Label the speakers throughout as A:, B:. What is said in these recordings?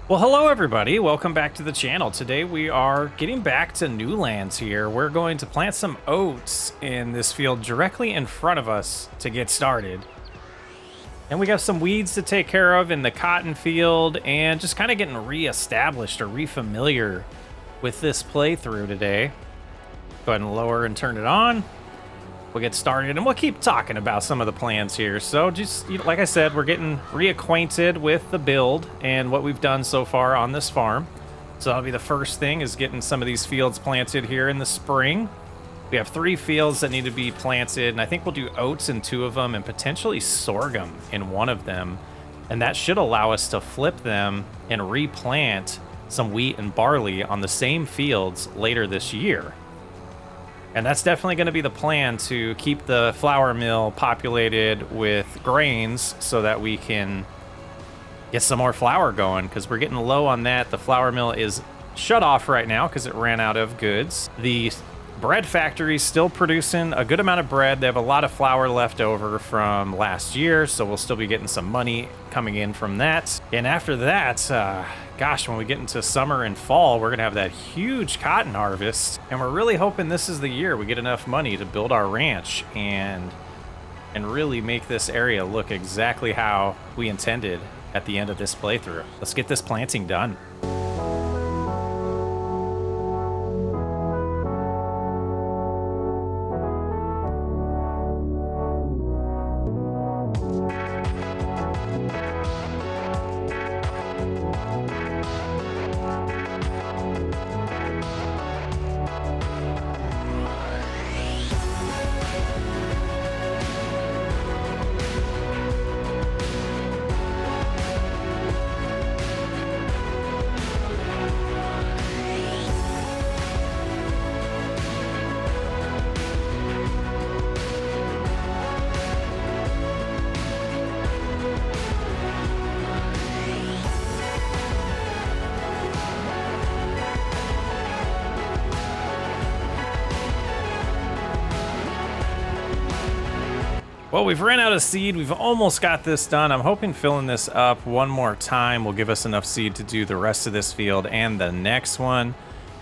A: Well, hello everybody. Welcome back to the channel. Today we are getting back to new lands here. We're going to plant some oats in this field directly in front of us to get started. And we got some weeds to take care of in the cotton field and just kind of getting re-established or re-familiar with this playthrough today. Go ahead and lower and turn it on. We'll get started and we'll keep talking about some of the plans here. So just like I said, we're getting reacquainted with the build and what we've done so far on this farm. So that'll be the first thing, is getting some of these fields planted here in the spring. We have 3 fields that need to be planted, and I think we'll do oats in 2 of them and potentially sorghum in 1 of them. And that should allow us to flip them and replant some wheat and barley on the same fields later this year. And that's definitely going to be the plan, to keep the flour mill populated with grains so that we can get some more flour going, because we're getting low on that. The flour mill is shut off right now because it ran out of goods. The bread factory is still producing a good amount of bread. They have a lot of flour left over from last year, so we'll still be getting some money coming in from that. And after that, gosh, when we get into summer and fall, we're gonna have that huge cotton harvest, and we're really hoping this is the year we get enough money to build our ranch and really make this area look exactly how we intended at the end of this playthrough. Let's get this planting done. Well, we've ran out of seed. We've almost got this done. I'm hoping filling this up one more time will give us enough seed to do the rest of this field and the next one.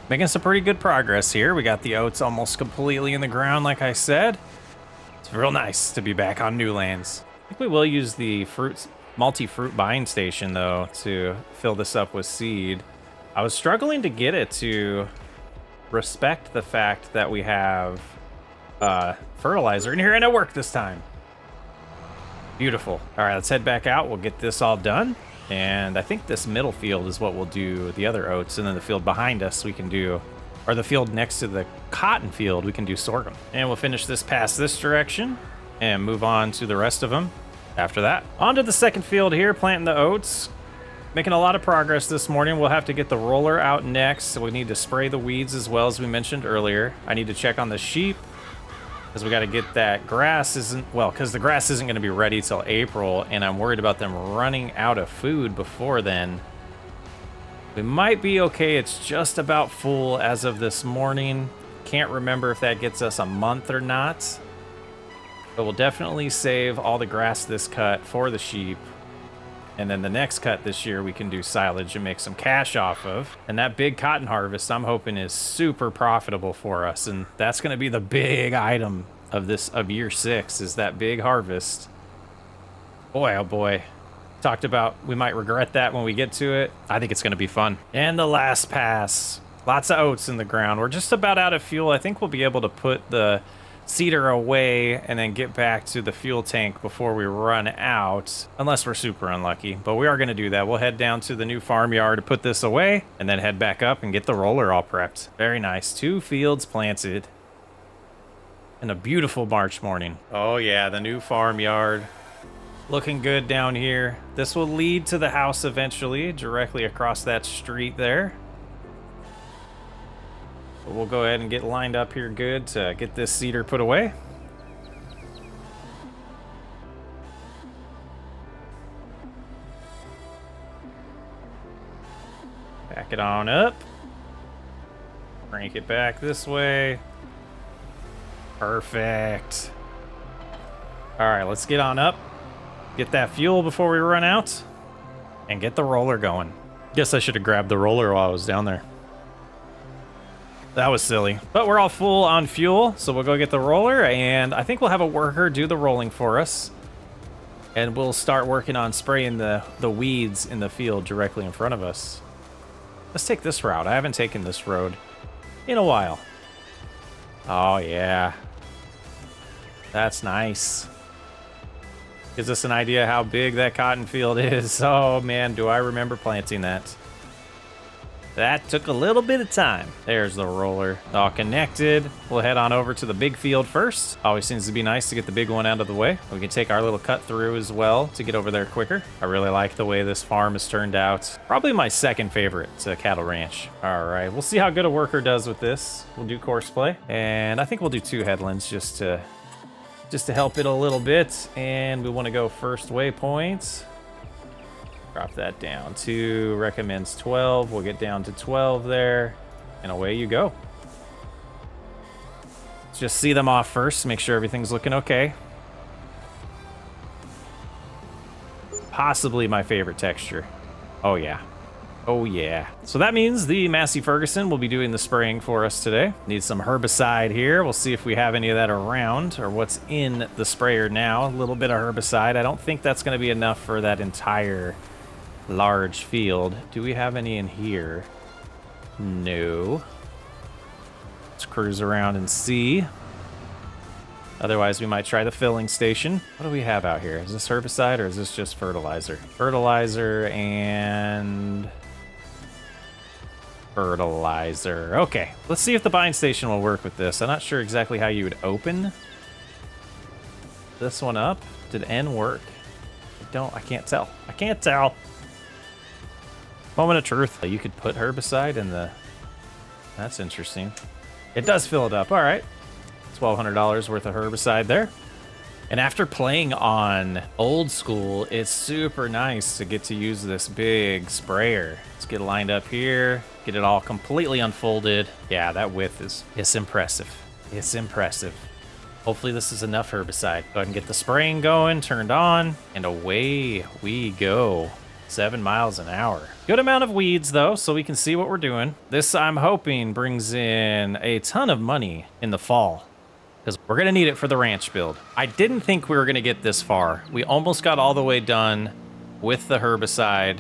A: Making some pretty good progress here. We got the oats almost completely in the ground, like I said. It's real nice to be back on new lands. I think we will use the multi-fruit buying station, though, to fill this up with seed. I was struggling to get it to respect the fact that we have fertilizer in here, and it worked this time. Beautiful. All right, let's head back out. We'll get this all done. And I think this middle field is what we'll do the other oats. And then the field behind us we can do, or the field next to the cotton field, we can do sorghum. And we'll finish this past this direction and move on to the rest of them after that. On to the second field here, planting the oats. Making a lot of progress this morning. We'll have to get the roller out next. So we need to spray the weeds as well, as we mentioned earlier. I need to check on the sheep, because we got to get that grass because the grass isn't going to be ready till April, and I'm worried about them running out of food before then. We might be okay. It's just about full as of this morning. Can't remember if that gets us a month or not, but we'll definitely save all the grass this cut for the sheep. And then the next cut this year, we can do silage and make some cash off of. And that big cotton harvest, I'm hoping, is super profitable for us. And that's going to be the big item of year 6, is that big harvest. Boy, oh boy. Talked about we might regret that when we get to it. I think it's going to be fun. And the last pass. Lots of oats in the ground. We're just about out of fuel. I think we'll be able to put the seeder away and then get back to the fuel tank before we run out, unless we're super unlucky. But we are going to do that. We'll head down to the new farmyard to put this away and then head back up and get the roller all prepped. Very nice. 2 fields planted in a beautiful March morning. Oh yeah, the new farmyard. Looking good down here. This will lead to the house eventually, directly across that street there. But we'll go ahead and get lined up here good to get this seeder put away. Back it on up. Crank it back this way. Perfect. All right, let's get on up. Get that fuel before we run out. And get the roller going. Guess I should have grabbed the roller while I was down there. That was silly. But we're all full on fuel, so we'll go get the roller, and I think we'll have a worker do the rolling for us. And we'll start working on spraying the weeds in the field directly in front of us. Let's take this route. I haven't taken this road in a while. Oh, yeah. That's nice. Gives us an idea how big that cotton field is. Oh, man, do I remember planting that. That took a little bit of time. There's the roller. All connected. We'll head on over to the big field first. Always seems to be nice to get the big one out of the way. We can take our little cut through as well to get over there quicker. I really like the way this farm has turned out. Probably my second favorite cattle ranch. All right, we'll see how good a worker does with this. We'll do course play. And I think we'll do 2 headlands just to help it a little bit. And we want to go first waypoint. Drop that down to recommends 12. We'll get down to 12 there, and away you go. Let's just see them off first, make sure everything's looking okay. Possibly my favorite texture. Oh yeah. Oh yeah. So that means the Massey Ferguson will be doing the spraying for us today. Need some herbicide here. We'll see if we have any of that around or what's in the sprayer now. A little bit of herbicide. I don't think that's going to be enough for that entire large field. Do we have any in here? No. Let's cruise around and see. Otherwise, we might try the filling station. What do we have out here? Is this herbicide or is this just fertilizer? Fertilizer and fertilizer. Okay, let's see if the bind station will work with this. I'm not sure exactly how you would open this one up. Did N work? I can't tell. I can't tell. Moment of truth. You could put herbicide in the... That's interesting. It does fill it up. All right. $1,200 worth of herbicide there. And after playing on old school, it's super nice to get to use this big sprayer. Let's get it lined up here. Get it all completely unfolded. Yeah, that width it's impressive. It's impressive. Hopefully this is enough herbicide. Go ahead and get the spraying going, turned on, and away we go. 7 miles an hour. Good amount of weeds though, so we can see what we're doing. This, I'm hoping, brings in a ton of money in the fall, because we're gonna need it for the ranch build. I didn't think we were gonna get this far. We almost got all the way done with the herbicide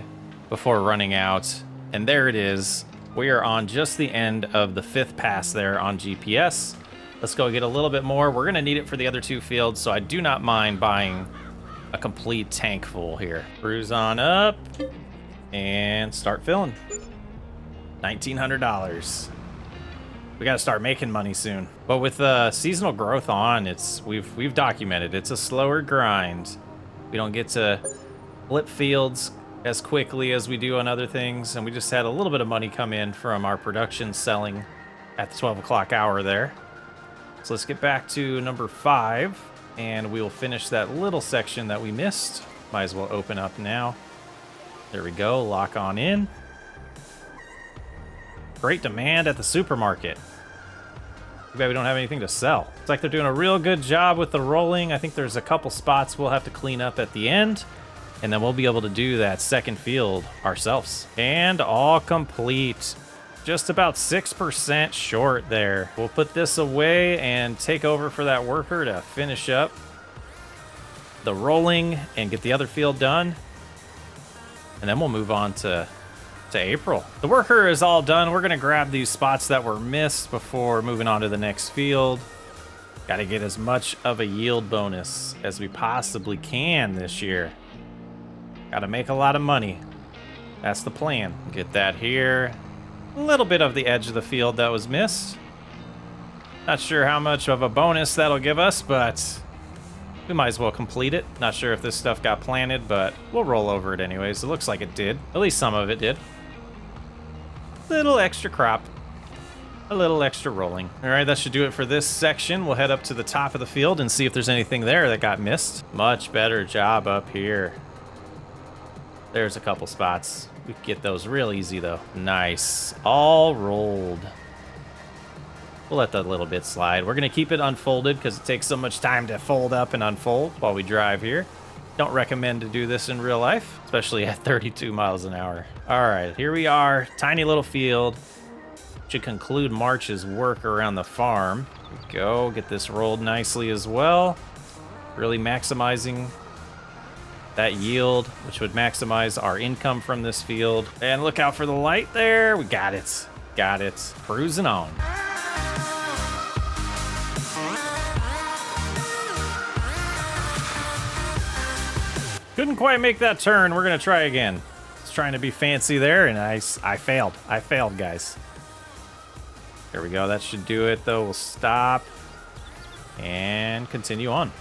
A: before running out, and there it is. We are on just the end of the 5th pass there on GPS. Let's go get a little bit more. We're gonna need it for the other 2 fields, so I do not mind buying a complete tank full here. Cruise on up and start filling. $1,900. We got to start making money soon. But with seasonal growth on, we've documented it's a slower grind. We don't get to flip fields as quickly as we do on other things, and we just had a little bit of money come in from our production selling at the 12 o'clock hour there. So let's get back to number 5. And we will finish that little section that we missed. Might as well open up now. There we go, lock on in. Great demand at the supermarket. Too bad we don't have anything to sell. It's like they're doing a real good job with the rolling. I think there's a couple spots we'll have to clean up at the end, and then we'll be able to do that second field ourselves. And all complete. Just about 6% short there. We'll put this away and take over for that worker to finish up the rolling and get the other field done. And then we'll move on to April. The worker is all done. We're gonna grab these spots that were missed before moving on to the next field. Got to get as much of a yield bonus as we possibly can this year. Got to make a lot of money. That's the plan. Get that here. A little bit of the edge of the field that was missed. Not sure how much of a bonus that'll give us, but we might as well complete it. Not sure if this stuff got planted, but we'll roll over it anyways. It looks like it did. At least some of it did. Little extra crop. A little extra rolling. All right, that should do it for this section. We'll head up to the top of the field and see if there's anything there that got missed. Much better job up here. There's a couple spots. We can get those real easy though. Nice. All rolled. We'll let that little bit slide. We're gonna keep it unfolded because it takes so much time to fold up and unfold while we drive here. Don't recommend to do this in real life, especially at 32 miles an hour. All right, here we are, tiny little field. Should conclude March's work around the farm. Here we go, get this rolled nicely as well. Really maximizing that yield, which would maximize our income from this field. And look out for the light there. We got it. Got it. Cruising on. Couldn't quite make that turn. We're gonna try again. I was trying to be fancy there, and I failed. I failed, guys. There we go. That should do it, though. We'll stop and continue on.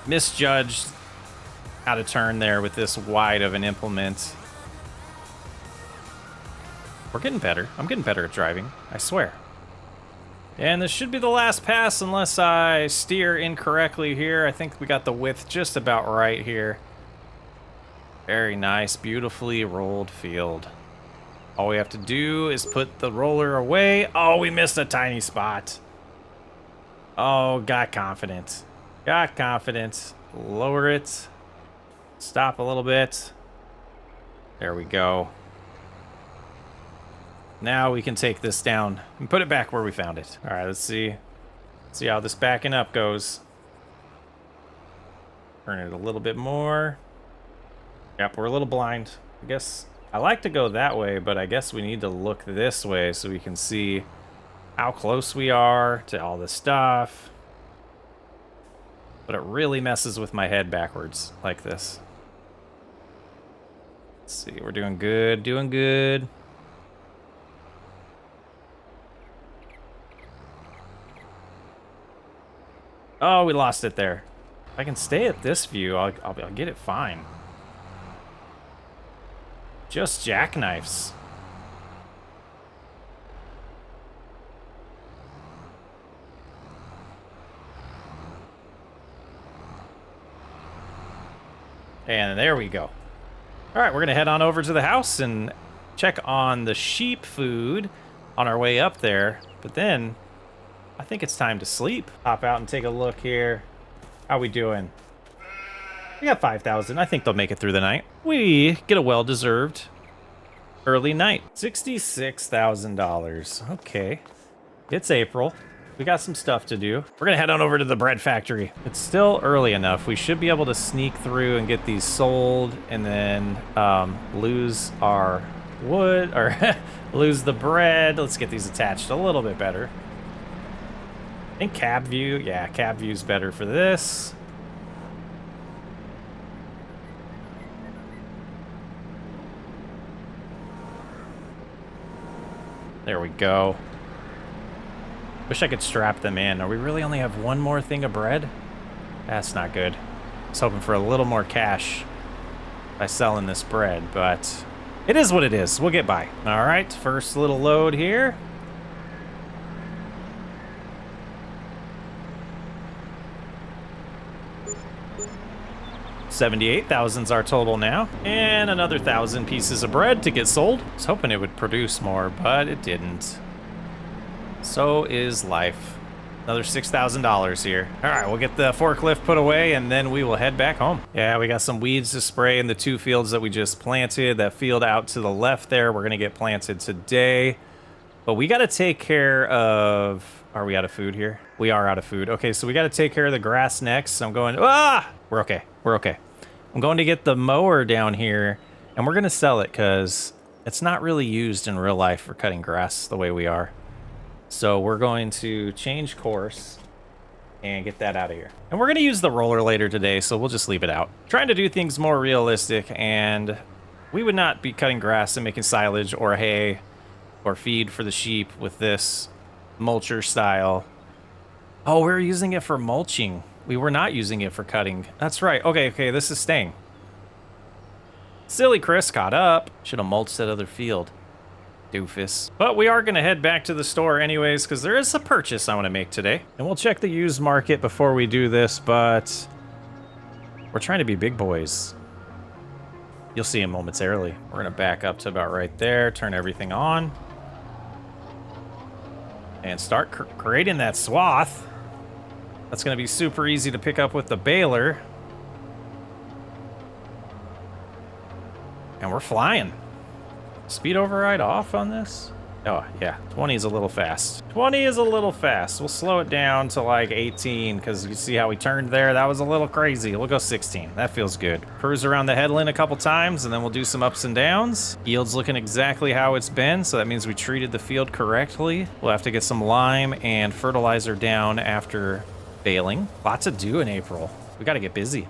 A: Misjudged how to turn there with this wide of an implement. We're getting better. I'm getting better at driving, I swear. And this should be the last pass unless I steer incorrectly here. I think we got the width just about right here. Very nice, beautifully rolled field. All we have to do is put the roller away. Oh, we missed a tiny spot. Oh, got confident. Got confident. Lower it. Stop a little bit. There we go. Now we can take this down and put it back where we found it. All right, let's see. See how this backing up goes. Turn it a little bit more. Yep, we're a little blind. I guess I like to go that way, but I guess we need to look this way so we can see how close we are to all this stuff. But it really messes with my head backwards like this. Let's see, we're doing good, doing good. Oh, we lost it there. If I can stay at this view, I'll get it fine. Just jackknifes. And there we go. All right, we're gonna head on over to the house and check on the sheep food on our way up there. But then I think it's time to sleep. Hop out and take a look here. How we doing? We got 5,000. I think they'll make it through the night. We get a well-deserved early night. $66,000. Okay. It's April. We got some stuff to do. We're gonna head on over to the bread factory. It's still early enough. We should be able to sneak through and get these sold and then lose our wood or lose the bread. Let's get these attached a little bit better. I think cab view. Yeah, cab view's better for this. There we go. Wish I could strap them in. Are we really only have one more thing of bread? That's not good. I was hoping for a little more cash by selling this bread, but it is what it is. We'll get by. All right, first little load here. $78,000's our total now, and another 1,000 pieces of bread to get sold. I was hoping it would produce more, but it didn't. So is life. Another $6,000 here. All right, we'll get the forklift put away, and then we will head back home. Yeah, we got some weeds to spray in the 2 fields that we just planted. That field out to the left there, we're gonna get planted today. But we gotta take care of... Are we out of food here? We are out of food. Okay, so we gotta take care of the grass next. So I'm going... Ah! We're okay. We're okay. I'm going to get the mower down here, and we're going to sell it because it's not really used in real life for cutting grass the way we are. So we're going to change course and get that out of here. And we're going to use the roller later today, so we'll just leave it out. Trying to do things more realistic, and we would not be cutting grass and making silage or hay or feed for the sheep with this mulcher style. Oh, we're using it for mulching. We were not using it for cutting. That's right. Okay, this is staying. Silly Chris caught up. Should have mulched that other field. Doofus. But we are going to head back to the store anyways, because there is a purchase I want to make today. And we'll check the used market before we do this, but we're trying to be big boys. You'll see him momentarily. We're going to back up to about right there, turn everything on, and start creating that swath. That's going to be super easy to pick up with the baler. And we're flying. Speed override off on this? Oh, yeah. 20 is a little fast. 20 is a little fast. We'll slow it down to like 18 because you see how we turned there? That was a little crazy. We'll go 16. That feels good. Cruise around the headland a couple times and then we'll do some ups and downs. Yield's looking exactly how it's been, so that means we treated the field correctly. We'll have to get some lime and fertilizer down after baling. Lots to do in April. We got to get busy.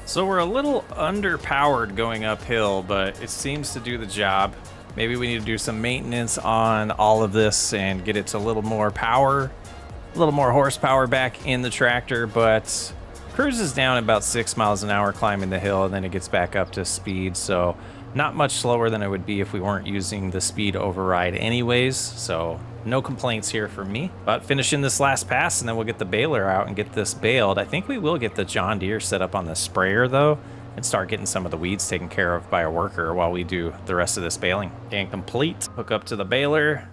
A: So we're a little underpowered going uphill, but it seems to do the job. Maybe we need to do some maintenance on all of this and get it to a little more power, a little more horsepower back in the tractor, but cruises down at about 6 miles an hour climbing the hill, and then it gets back up to speed. So not much slower than it would be if we weren't using the speed override anyways. So no complaints here for me. But finishing this last pass, and then we'll get the baler out and get this baled. I think we will get the John Deere set up on the sprayer though, and start getting some of the weeds taken care of by a worker while we do the rest of this baling. And complete. Hook up to the baler,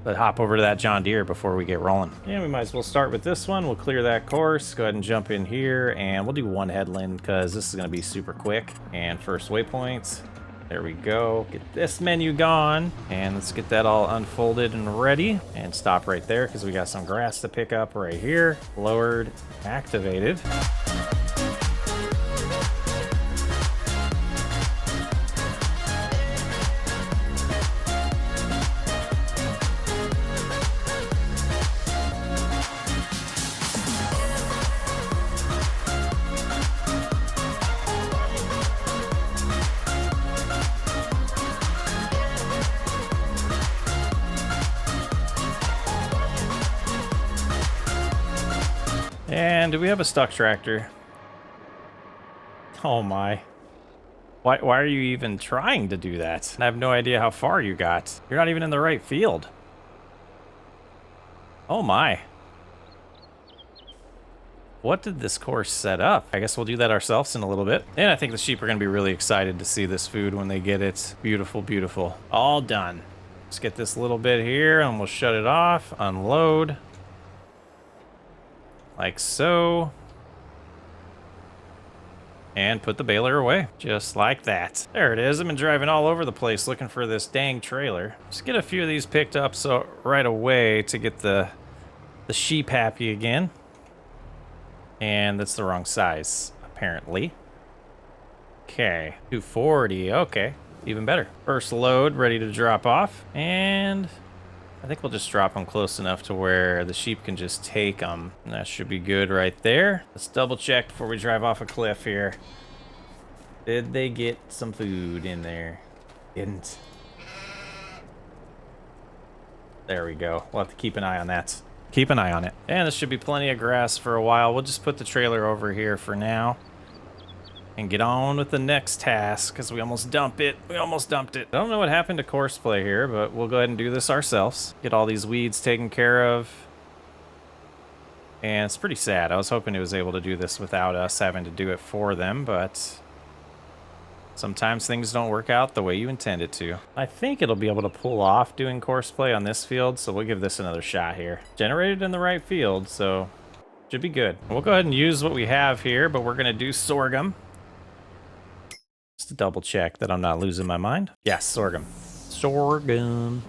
A: but hop over to that John Deere before we get rolling. And we might as well start with this one. We'll clear that course, go ahead and jump in here, and we'll do one headland because this is gonna be super quick. And first waypoint. There we go. Get this menu gone, and let's get that all unfolded and ready. And stop right there because we got some grass to pick up right here. Lowered, activated. And do we have a stuck tractor? Oh my. Why are you even trying to do that? I have no idea how far you got. You're not even in the right field. Oh my. What did this course set up? I guess we'll do that ourselves in a little bit. And I think the sheep are gonna be really excited to see this food when they get it. Beautiful, beautiful. All done. Let's get this little bit here and we'll shut it off, unload. Like so. And put the baler away, just like that. There it is. I've been driving all over the place looking for this dang trailer. Just get a few of these picked up so right away to get the sheep happy again. And that's the wrong size, apparently. Okay, 240, okay, even better. First load ready to drop off, and I think we'll just drop them close enough to where the sheep can just take them. And that should be good right there. Let's double check before we drive off a cliff here. Did they get some food in there? Didn't. There we go. We'll have to keep an eye on that. Keep an eye on it. And this should be plenty of grass for a while. We'll just put the trailer over here for now. And get on with the next task, because we almost dumped it. We almost dumped it. I don't know what happened to course play here, but we'll go ahead and do this ourselves. Get all these weeds taken care of. And it's pretty sad. I was hoping it was able to do this without us having to do it for them, but sometimes things don't work out the way you intend it to. I think it'll be able to pull off doing course play on this field, so we'll give this another shot here. Generated in the right field, so Should be good. We'll go ahead and use what we have here, but we're gonna do sorghum. Just to double check that I'm not losing my mind. Yes, sorghum. Sorghum.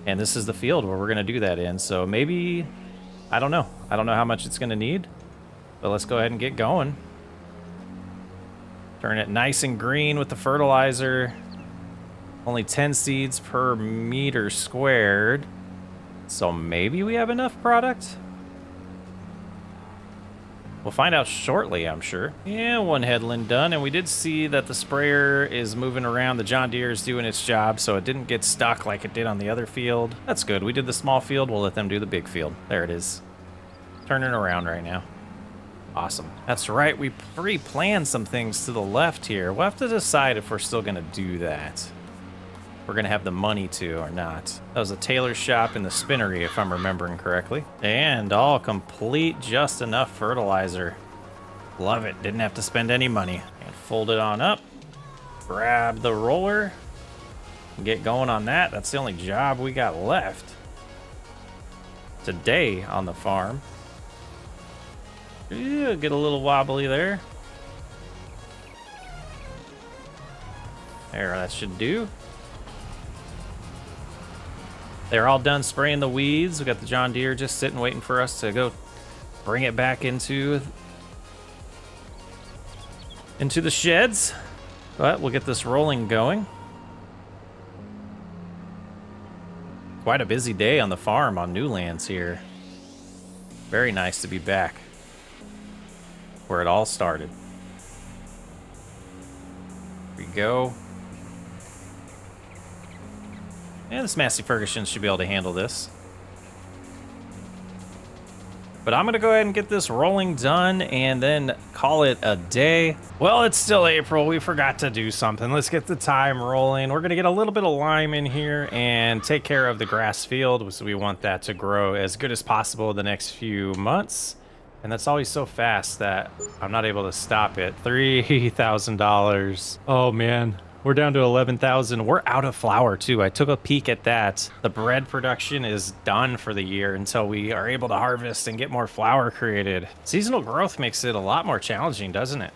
A: And this is the field where we're gonna do that in. So maybe, I don't know. I don't know how much it's gonna need, but let's go ahead and get going. Turn it nice and green with the fertilizer. Only 10 seeds per meter squared. So maybe we have enough product? We'll find out shortly, I'm sure. Yeah, one headland done, and we did see that the sprayer is moving around. The John Deere is doing its job, so it didn't get stuck like it did on the other field. That's good. We did the small field. We'll let them do the big field. There it is. Turning around right now. Awesome. That's right. We pre-planned some things to the left here. We'll have to decide if we're still going to do that. We're going to have the money to or not. That was a tailor shop in the spinnery, if I'm remembering correctly. And all complete, just enough fertilizer. Love it. Didn't have to spend any money. And fold it on up. Grab the roller. And get going on that. That's the only job we got left today on the farm. Ew, get a little wobbly there. There, that should do. They're all done spraying the weeds. We got the John Deere just sitting waiting for us to go bring it back into the sheds. But we'll get this rolling going. Quite a busy day on the farm on Newlands here. Very nice to be back where it all started. Here we go. And this Massey Ferguson should be able to handle this. But I'm going to go ahead and get this rolling done and then call it a day. Well, it's still April. We forgot to do something. Let's get the time rolling. We're going to get a little bit of lime in here and take care of the grass field. So we want that to grow as good as possible the next few months. And that's always so fast that I'm not able to stop it. $3,000. Oh, man. We're down to 11,000. We're out of flour too. I took a peek at that. The bread production is done for the year until we are able to harvest and get more flour created. Seasonal growth makes it a lot more challenging, doesn't it?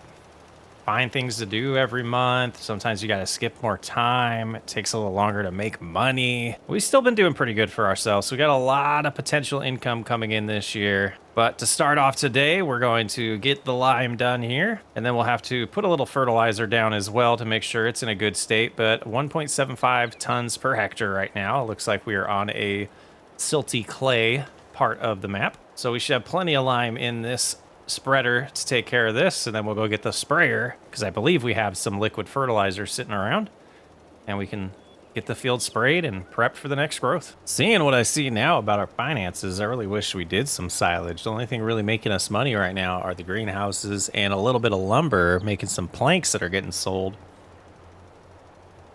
A: Find things to do every month. Sometimes you got to skip more time. It takes a little longer to make money. We've still been doing pretty good for ourselves. We got a lot of potential income coming in this year. But to start off today, we're going to get the lime done here. And then we'll have to put a little fertilizer down as well to make sure it's in a good state. But 1.75 tons per hectare right now. It looks like we are on a silty clay part of the map. So we should have plenty of lime in this spreader to take care of this, and then we'll go get the sprayer because I believe we have some liquid fertilizer sitting around and we can get the field sprayed and prepped for the next growth. Seeing what I see now about our finances, I really wish we did some silage. The only thing really making us money right now are the greenhouses and a little bit of lumber, making some planks that are getting sold.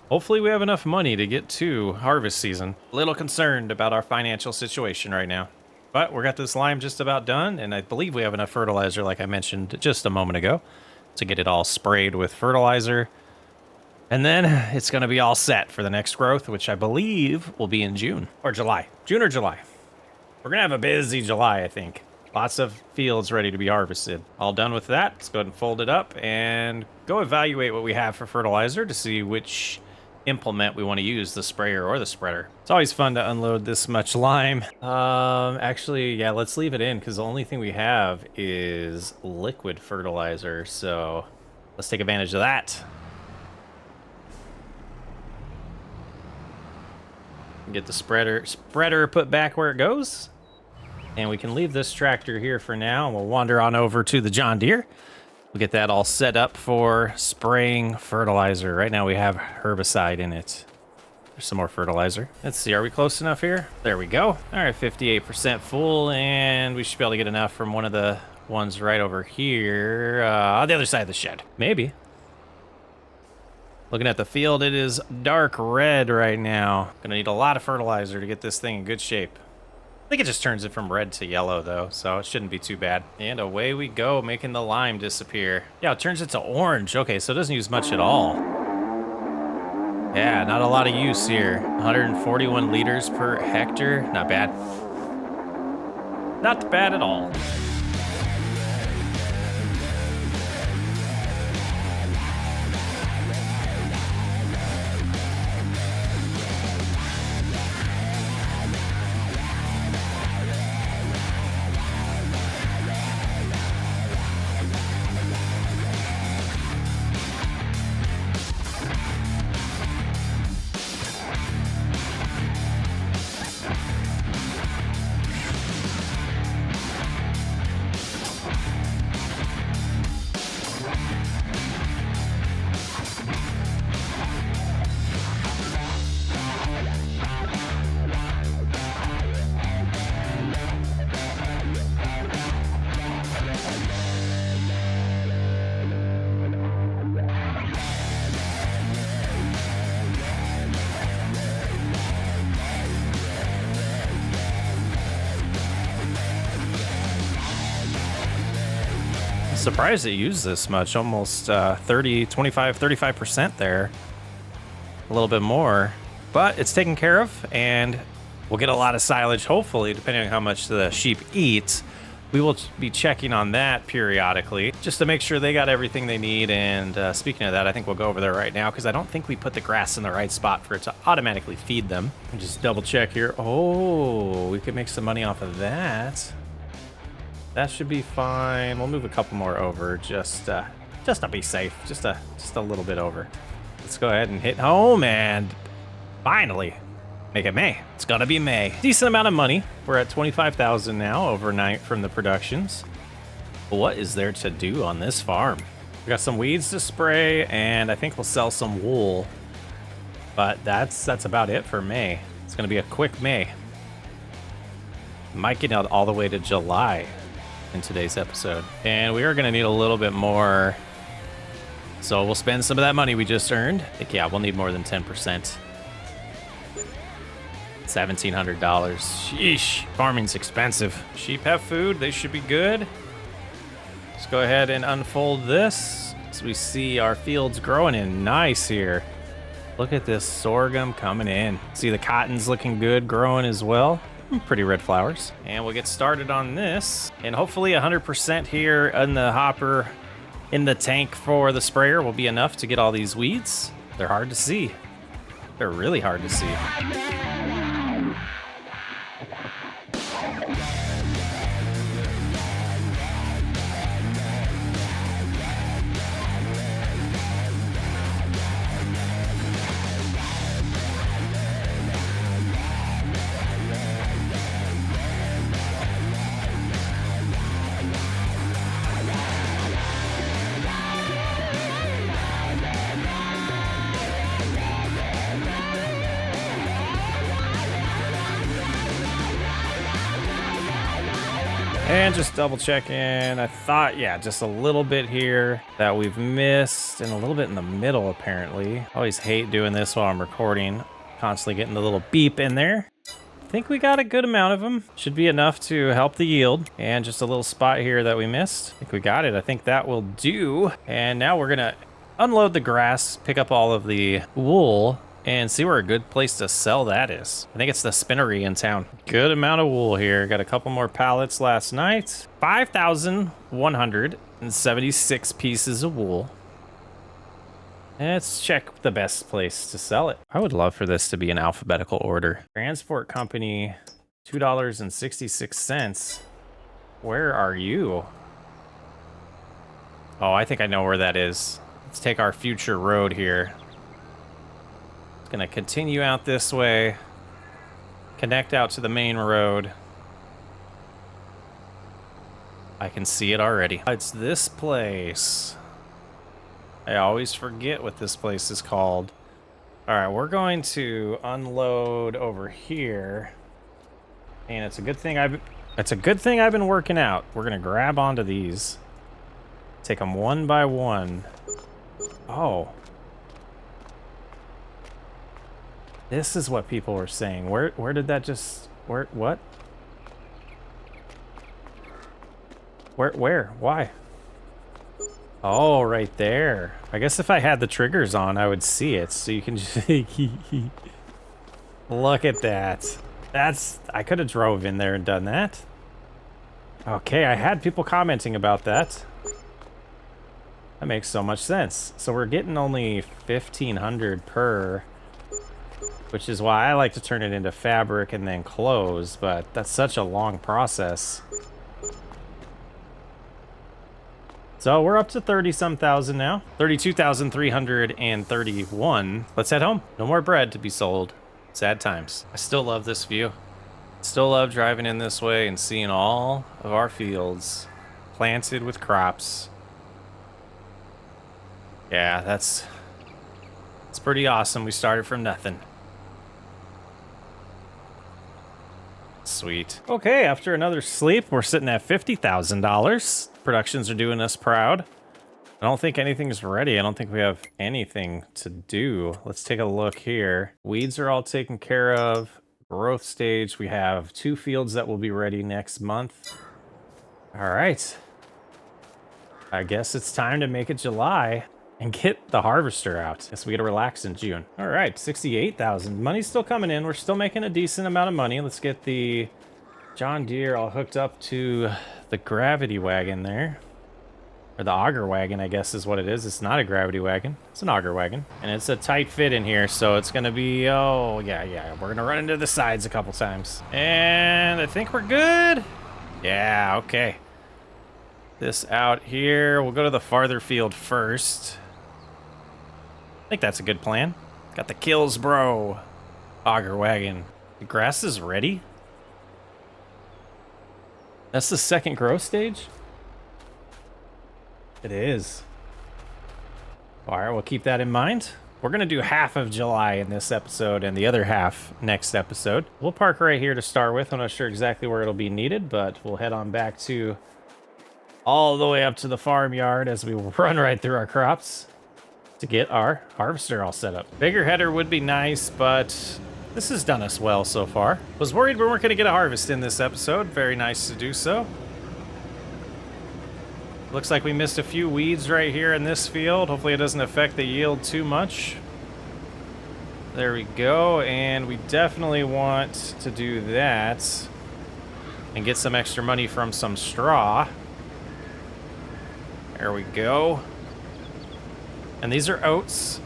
A: Hopefully we have enough money to get to harvest season. A little concerned about our financial situation right now. But we got this lime just about done, and I believe we have enough fertilizer, like I mentioned just a moment ago, to get it all sprayed with fertilizer. And then it's going to be all set for the next growth, which I believe will be in June or July. June or July. We're going to have a busy July, I think. Lots of fields ready to be harvested. All done with that. Let's go ahead and fold it up and go evaluate what we have for fertilizer to see which implement we want to use, the sprayer or the spreader. It's always fun to unload this much lime. Actually, yeah, let's leave it in because the only thing we have is liquid fertilizer. So let's take advantage of that. Get the spreader put back where it goes. And we can leave this tractor here for now. We'll wander on over to the John Deere. We'll get that all set up for spraying fertilizer. Right now we have herbicide in it. There's some more fertilizer. Let's see, are we close enough here? There we go. All right, 58% full, and we should be able to get enough from one of the ones right over here on the other side of the shed. Maybe. Looking at the field, it is dark red right now. Gonna need a lot of fertilizer to get this thing in good shape. I think it just turns it from red to yellow though, so it shouldn't be too bad. And away we go, making the lime disappear. Yeah, it turns it to orange. Okay, so it doesn't use much at all. Yeah, not a lot of use here. 141 liters per hectare, not bad. Not bad at all. Surprised it used this much, almost 35% there. A little bit more, but it's taken care of, and we'll get a lot of silage, hopefully, depending on how much the sheep eat. We will be checking on that periodically, just to make sure they got everything they need. And speaking of that, I think we'll go over there right now, because I don't think we put the grass in the right spot for it to automatically feed them. Just double check here. Oh, we could make some money off of that. That should be fine. We'll move a couple more over, just to be safe. Just a little bit over. Let's go ahead and hit home, and finally make it May. It's gonna be May. Decent amount of money. We're at 25,000 now overnight from the productions. What is there to do on this farm? We got some weeds to spray, and I think we'll sell some wool. But that's about it for May. It's gonna be a quick May. Might get out all the way to July in today's episode. And we are gonna need a little bit more. So we'll spend some of that money we just earned. I think, yeah, we'll need more than 10%. $1,700. Sheesh. Farming's expensive. Sheep have food. They should be good. Let's go ahead and unfold this so we see our fields growing in nice here. Look at this sorghum coming in. See the cotton's looking good, growing as well. Pretty red flowers. And we'll get started on this. And hopefully 100% here in the hopper, in the tank for the sprayer will be enough to get all these weeds. They're hard to see. They're really hard to see. And just double checking. I thought, yeah, just a little bit here that we've missed, and a little bit in the middle, apparently. I always hate doing this while I'm recording. Constantly getting the little beep in there. I think we got a good amount of them. Should be enough to help the yield. And just a little spot here that we missed. I think we got it. I think that will do. And now we're gonna unload the grass, pick up all of the wool, and see where a good place to sell that is. I think it's the spinnery in town. Good amount of wool here. Got a couple more pallets last night. 5,176 pieces of wool. Let's check the best place to sell it. I would love for this to be in alphabetical order. Transport company, $2.66. Where are you? Oh, I think I know where that is. Let's take our future road here. Gonna continue out this way, connect out to the main road. I can see it already. It's this place. I always forget what this place is called. All right, we're going to unload over here, and it's a good thing I've been working out. We're gonna grab onto these, take them one by one. Oh. This is what people were saying. Where did that just... what? Where? Why? Oh, right there. I guess if I had the triggers on, I would see it. So you can just... Look at that. I could have drove in there and done that. Okay, I had people commenting about that. That makes so much sense. So we're getting only 1,500 per, which is why I like to turn it into fabric and then clothes, but that's such a long process. So we're up to 30-some thousand now. 32,331. Let's head home. No more bread to be sold. Sad times. I still love this view. Still love driving in this way and seeing all of our fields planted with crops. Yeah, it's pretty awesome. We started from nothing. Sweet. Okay, after another sleep, we're sitting at $50,000. Productions are doing us proud. I don't think anything's ready. I don't think we have anything to do. Let's take a look here. Weeds are all taken care of. Growth stage, we have 2 fields that will be ready next month. All right. I guess it's time to make it July and get the harvester out. Guess we get to relax in June. All right, 68,000. Money's still coming in. We're still making a decent amount of money. Let's get the John Deere all hooked up to the gravity wagon there. Or the auger wagon, I guess is what it is. It's not a gravity wagon. It's an auger wagon. And it's a tight fit in here, so it's going to be... Oh, yeah. We're going to run into the sides a couple times. And I think we're good. Yeah, okay. This out here. We'll go to the farther field first. I think that's a good plan. Got the kills, bro. Auger wagon. The grass is ready. That's the second growth stage? It is. All right, we'll keep that in mind. We're going to do half of July in this episode and the other half next episode. We'll park right here to start with. I'm not sure exactly where it'll be needed, but we'll head on back to all the way up to the farmyard as we run right through our crops to get our harvester all set up. Bigger header would be nice, but this has done us well so far. Was worried we weren't going to get a harvest in this episode. Very nice to do so. Looks like we missed a few weeds right here in this field. Hopefully it doesn't affect the yield too much. There we go, and we definitely want to do that and get some extra money from some straw. There we go. And these are oats.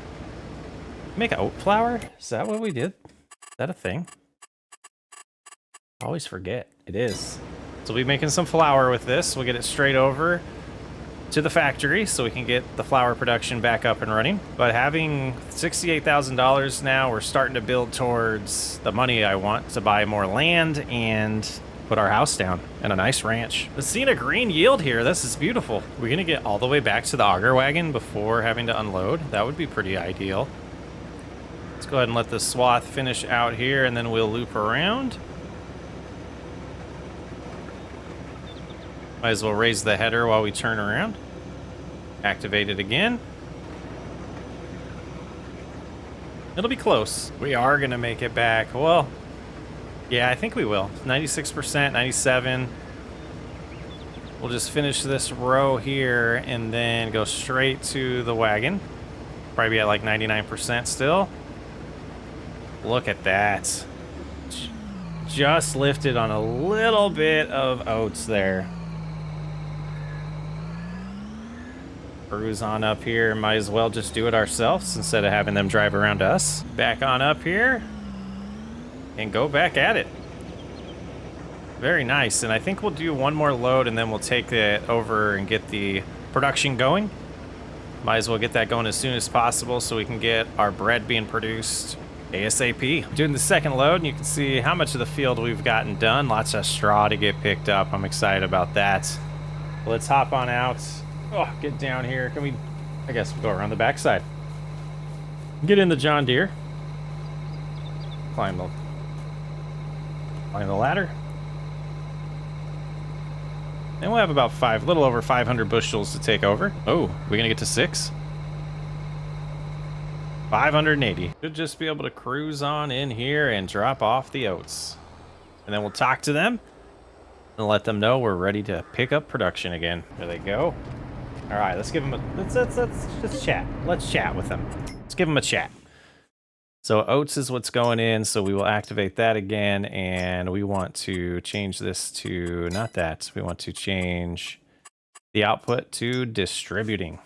A: Make oat flour? Is that what we did? Is that a thing? I always forget. It is. So we'll be making some flour with this. We'll get it straight over to the factory so we can get the flour production back up and running. But having $68,000 now, we're starting to build towards the money I want to buy more land and put our house down and a nice ranch. Let's see a green yield here. This is beautiful. We're gonna get all the way back to the auger wagon before having to unload. That would be pretty ideal. Let's go ahead and let the swath finish out here and then we'll loop around. Might as well raise the header while we turn around. Activate it again. It'll be close. We are gonna make it back. Well, yeah, I think we will. 96%, 97. We'll just finish this row here and then go straight to the wagon. Probably be at like 99% still. Look at that. Just lifted on a little bit of oats there. Cruise on up here. Might as well just do it ourselves instead of having them drive around us. Back on up here and go back at it. Very nice. And I think we'll do one more load and then we'll take it over and get the production going. Might as well get that going as soon as possible so we can get our bread being produced ASAP. Doing the second load and you can see how much of the field we've gotten done. Lots of straw to get picked up. I'm excited about that. Let's hop on out. Oh, get down here. Can we, I guess we'll go around the backside. Get in the John Deere. Climb the ladder. And we'll have about little over 500 bushels to take over. Oh, we're gonna get to 6? 580. Should just be able to cruise on in here and drop off the oats. And then we'll talk to them and let them know we're ready to pick up production again. There they go. All right, let's give them a, let's just chat. Let's chat with them. Let's give them a chat. So oats is what's going in, so we will activate that again, and we want to change this to, not that, we want to change the output to distributing.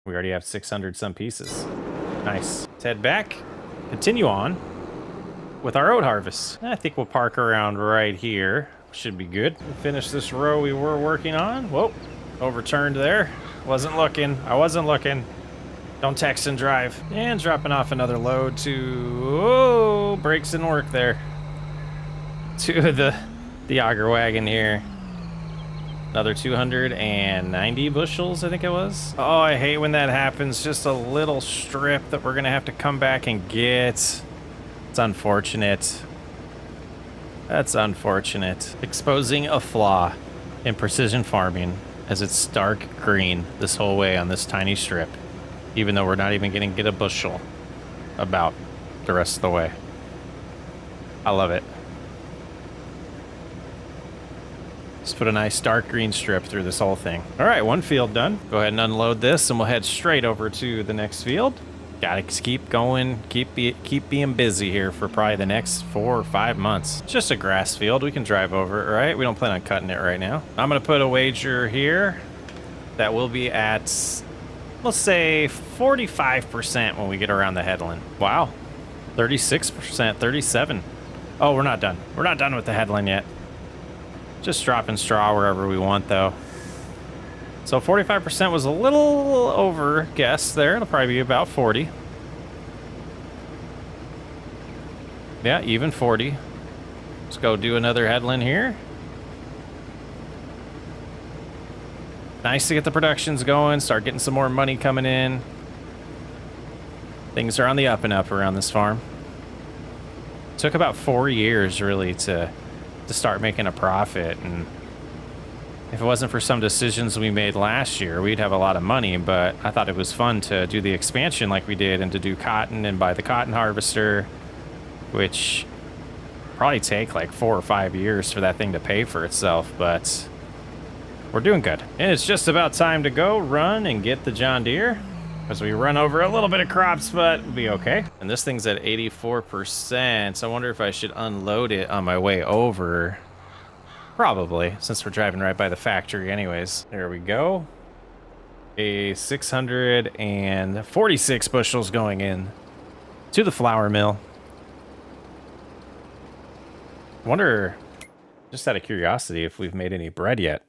A: We already have 600 some pieces. Nice. Let's head back, continue on with our oat harvest. I think we'll park around right here. Should be good. Finish this row we were working on. Whoa, overturned there. Wasn't looking, I wasn't looking. Don't text and drive. And dropping off another load to, oh, brakes didn't work there. To the auger wagon here. Another 290 bushels, I think it was. Oh, I hate when that happens. Just a little strip that we're gonna have to come back and get. It's unfortunate. That's unfortunate. Exposing a flaw in precision farming as it's stark green this whole way on this tiny strip. Even though we're not even gonna get a bushel about the rest of the way. I love it. Just put a nice dark green strip through this whole thing. All right, one field done. Go ahead and unload this and we'll head straight over to the next field. Gotta keep going, keep being busy here for probably the next 4 or 5 months. It's just a grass field, we can drive over it, right? We don't plan on cutting it right now. I'm gonna put a wager here that will be at, let's say 45% when we get around the headland. Wow, 36%, 37. Oh, we're not done. We're not done with the headland yet. Just dropping straw wherever we want though. So 45% was a little over guess there. It'll probably be about 40. Yeah, even 40. Let's go do another headland here. Nice to get the productions going, start getting some more money coming in. Things are on the up and up around this farm. Took about 4 years really to start making a profit, and if it wasn't for some decisions we made last year, we'd have a lot of money, but I thought it was fun to do the expansion like we did and to do cotton and buy the cotton harvester, which probably take like 4 or 5 years for that thing to pay for itself, but we're doing good. And it's just about time to go run and get the John Deere as we run over a little bit of crops, but we'll be okay. And this thing's at 84%, so I wonder if I should unload it on my way over. Probably, since we're driving right by the factory anyways. There we go. A 646 bushels going in to the flour mill. Wonder, just out of curiosity, if we've made any bread yet.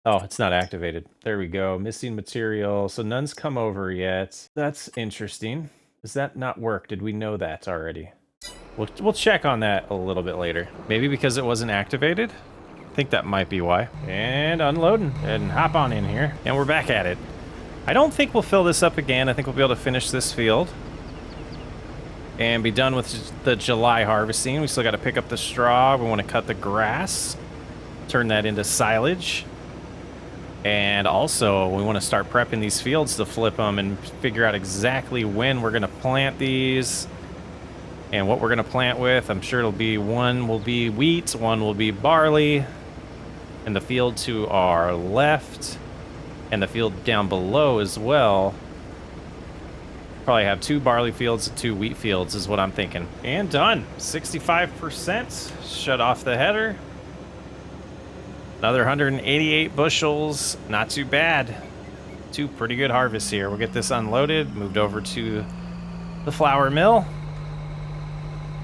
A: Oh, it's not activated. There we go. Missing material. So none's come over yet. That's interesting. Does that not work? Did we know that already? We'll check on that a little bit later. Maybe because it wasn't activated? I think that might be why. And unloading. And hop on in here. And we're back at it. I don't think we'll fill this up again. I think we'll be able to finish this field and be done with the July harvesting. We still got to pick up the straw. We want to cut the grass, turn that into silage. And also, we want to start prepping these fields to flip them and figure out exactly when we're going to plant these and what we're going to plant with. I'm sure it'll be, one will be wheat, one will be barley, and the field to our left and the field down below as well. Probably have 2 barley fields and 2 wheat fields is what I'm thinking. And done. 65%. Shut off the header. Another 188 bushels. Not too bad. 2 pretty good harvests here. We'll get this unloaded, moved over to the flour mill.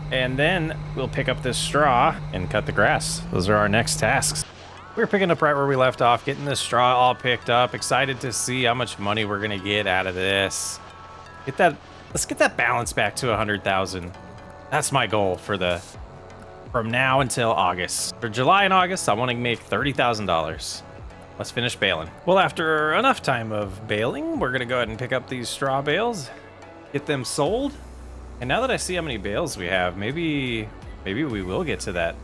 A: And then we'll pick up this straw and cut the grass. Those are our next tasks. We're picking up right where we left off, getting this straw all picked up. Excited to see how much money we're gonna get out of this. Let's get that balance back to 100,000. That's my goal for from now until August. For July and August, I want to make $30,000. Let's finish baling. Well, after enough time of baling, we're gonna go ahead and pick up these straw bales, get them sold. And now that I see how many bales we have, maybe we will get to that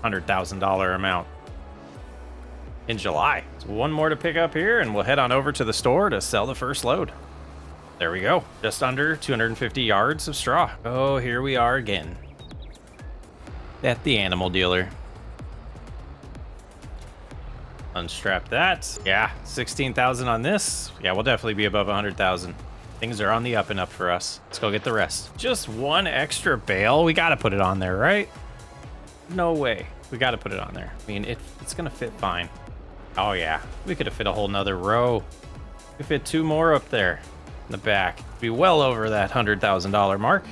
A: $100,000 amount in July. So one more to pick up here, and we'll head on over to the store to sell the first load. There we go. Just under 250 yards of straw. Oh, here we are again at the animal dealer. Unstrap that. Yeah, 16,000 on this. Yeah, we'll definitely be above 100,000. Things are on the up and up for us. Let's go get the rest. Just one extra bale. We got to put it on there, right? No way. We got to put it on there. I mean, it's going to fit fine. Oh, yeah. We could have fit a whole nother row. We fit 2 more up there in the back. Be well over that $100,000 mark.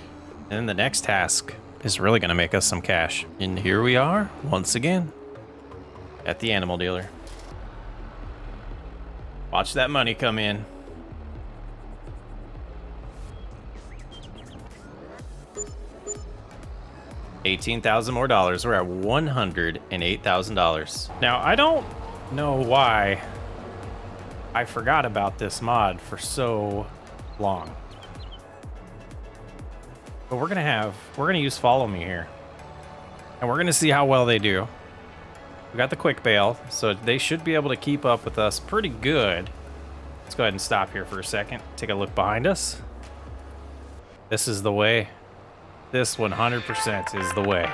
A: And then the next task is really going to make us some cash. And here we are once again at the animal dealer. Watch that money come in. $18,000 more dollars. We're at $108,000. Now, I don't know why I forgot about this mod for so long. But we're gonna use follow me here. And we're gonna see how well they do. We got the quick bale, so they should be able to keep up with us pretty good. Let's go ahead and stop here for a second. Take a look behind us. This is the way. This 100% is the way.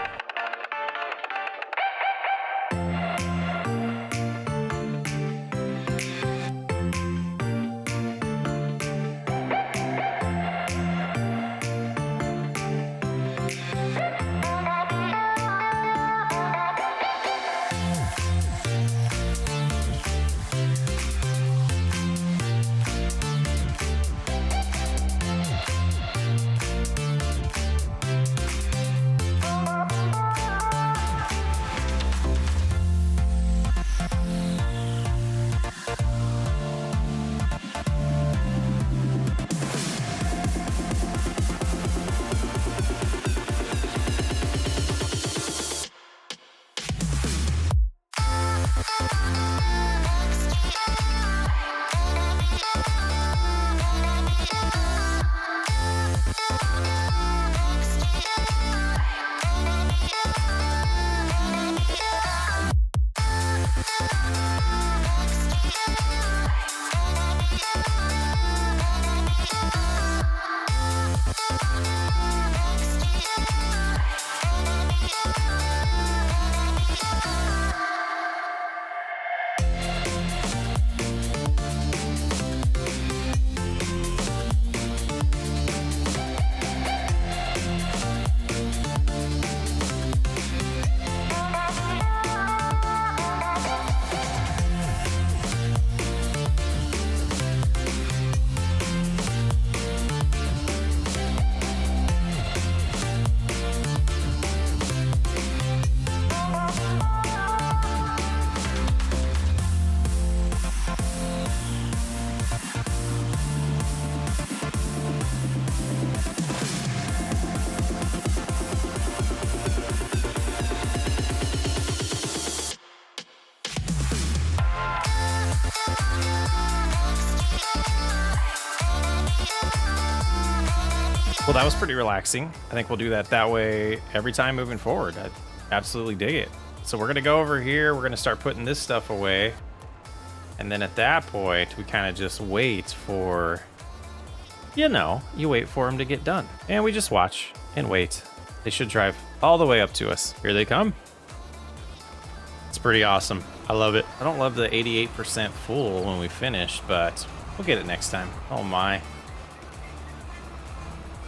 A: Well, that was pretty relaxing. I think we'll do that way every time moving forward. I absolutely dig it. So we're gonna go over here. We're gonna start putting this stuff away. And then at that point, we kind of just wait for, you know, you wait for them to get done. And we just watch and wait. They should drive all the way up to us. Here they come. It's pretty awesome. I love it. I don't love the 88% full when we finish, but we'll get it next time. Oh my.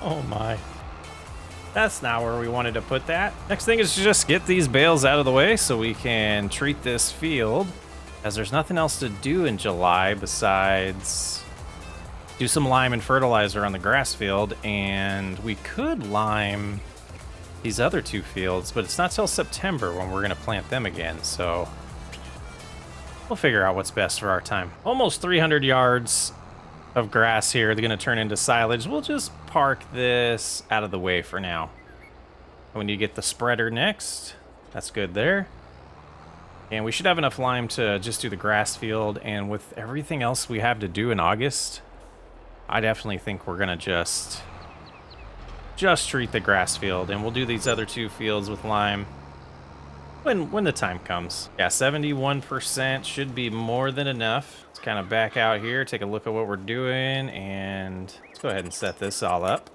A: Oh my. That's not where we wanted to put that. Next thing is to just get these bales out of the way so we can treat this field, as there's nothing else to do in July besides do some lime and fertilizer on the grass field, and we could lime these other 2 fields, but it's not till September when we're gonna plant them again, so we'll figure out what's best for our time. Almost 300 yards of grass here. They're gonna turn into silage. We'll just park this out of the way for now. We need to get the spreader next. That's good there. And we should have enough lime to just do the grass field, and with everything else we have to do in August, I definitely think we're gonna just treat the grass field, and we'll do these other 2 fields with lime when the time comes. Yeah, 71% should be more than enough. Let's kind of back out here, take a look at what we're doing, and let's go ahead and set this all up.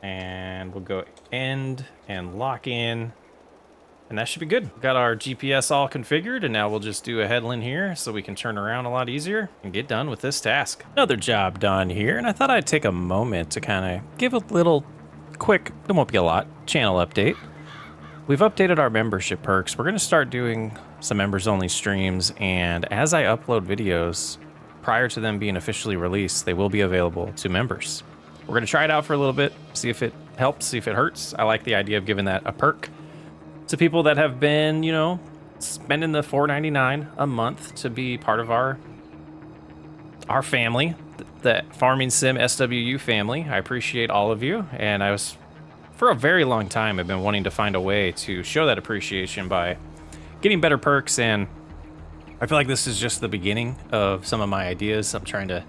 A: And we'll go end and lock in. And that should be good. Got our GPS all configured, and now we'll just do a headland here so we can turn around a lot easier and get done with this task. Another job done here, and I thought I'd take a moment to kind of give a little quick, it won't be a lot, channel update. We've updated our membership perks. We're gonna start doing some members only streams, and as I upload videos, prior to them being officially released, they will be available to members. We're gonna try it out for a little bit, see if it helps, see if it hurts. I like the idea of giving that a perk to people that have been, you know, spending the $4.99 a month to be part of our family, the Farming Sim SWU family. I appreciate all of you, and for a very long time, I've been wanting to find a way to show that appreciation by getting better perks, and I feel like this is just the beginning of some of my ideas. I'm trying to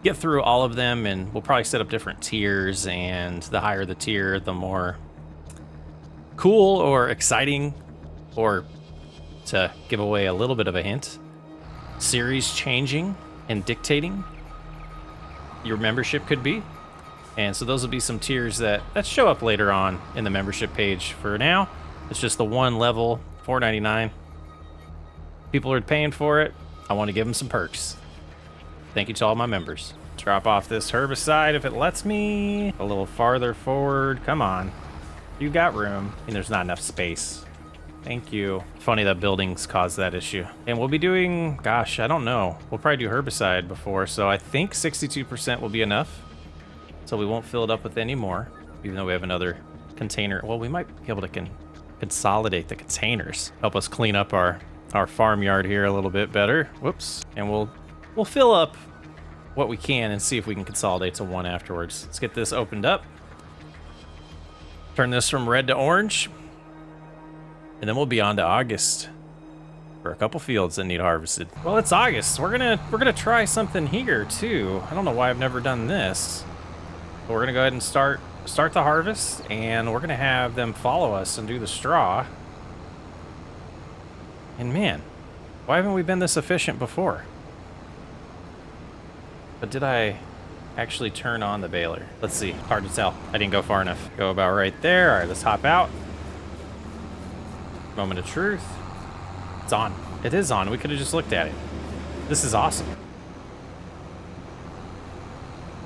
A: get through all of them, and we'll probably set up different tiers, and the higher the tier, the more cool or exciting, or to give away a little bit of a hint, series changing and dictating your membership could be. And so those will be some tiers that show up later on in the membership page. For now, it's just the one level, $4.99. People are paying for it. I want to give them some perks. Thank you to all my members. Drop off this herbicide if it lets me. A little farther forward. Come on. You got room. I mean, there's not enough space. Thank you. Funny that buildings cause that issue. And we'll be doing, gosh, I don't know. We'll probably do herbicide before, so I think 62% will be enough. So we won't fill it up with any more, even though we have another container. Well, we might be able to consolidate the containers. Help us clean up our farmyard here a little bit better. Whoops. And we'll fill up what we can and see if we can consolidate to one afterwards. Let's get this opened up. Turn this from red to orange, and then we'll be on to August for a couple fields that need harvested. Well, it's August. We're gonna try something here too. I don't know why I've never done this, but we're gonna go ahead and start the harvest, and we're gonna have them follow us and do the straw. And man, why haven't we been this efficient before? But did I actually turn on the baler? Let's see. Hard to tell. I didn't go far enough. Go about right there. All right, let's hop out. Moment of truth. It's on. It is on. We could have just looked at it. This is awesome.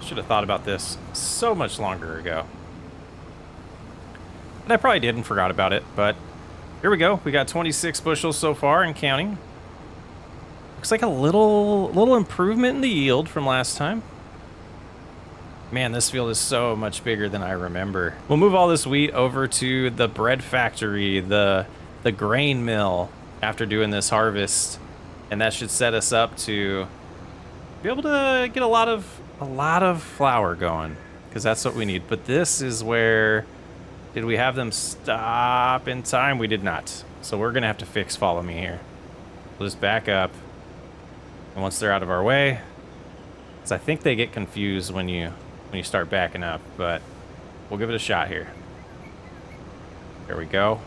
A: Should have thought about this so much longer ago. And I probably did and forgot about it, but here we go. We got 26 bushels so far and counting. Looks like a little improvement in the yield from last time. Man, this field is so much bigger than I remember. We'll move all this wheat over to the bread factory, the grain mill, after doing this harvest, and that should set us up to be able to get a lot of flour going, because that's what we need. But this is where, did we have them stop in time? We did not. So we're gonna have to fix follow me here. We'll just back up, and once they're out of our way, because I think they get confused when you start backing up, but we'll give it a shot here. There we go.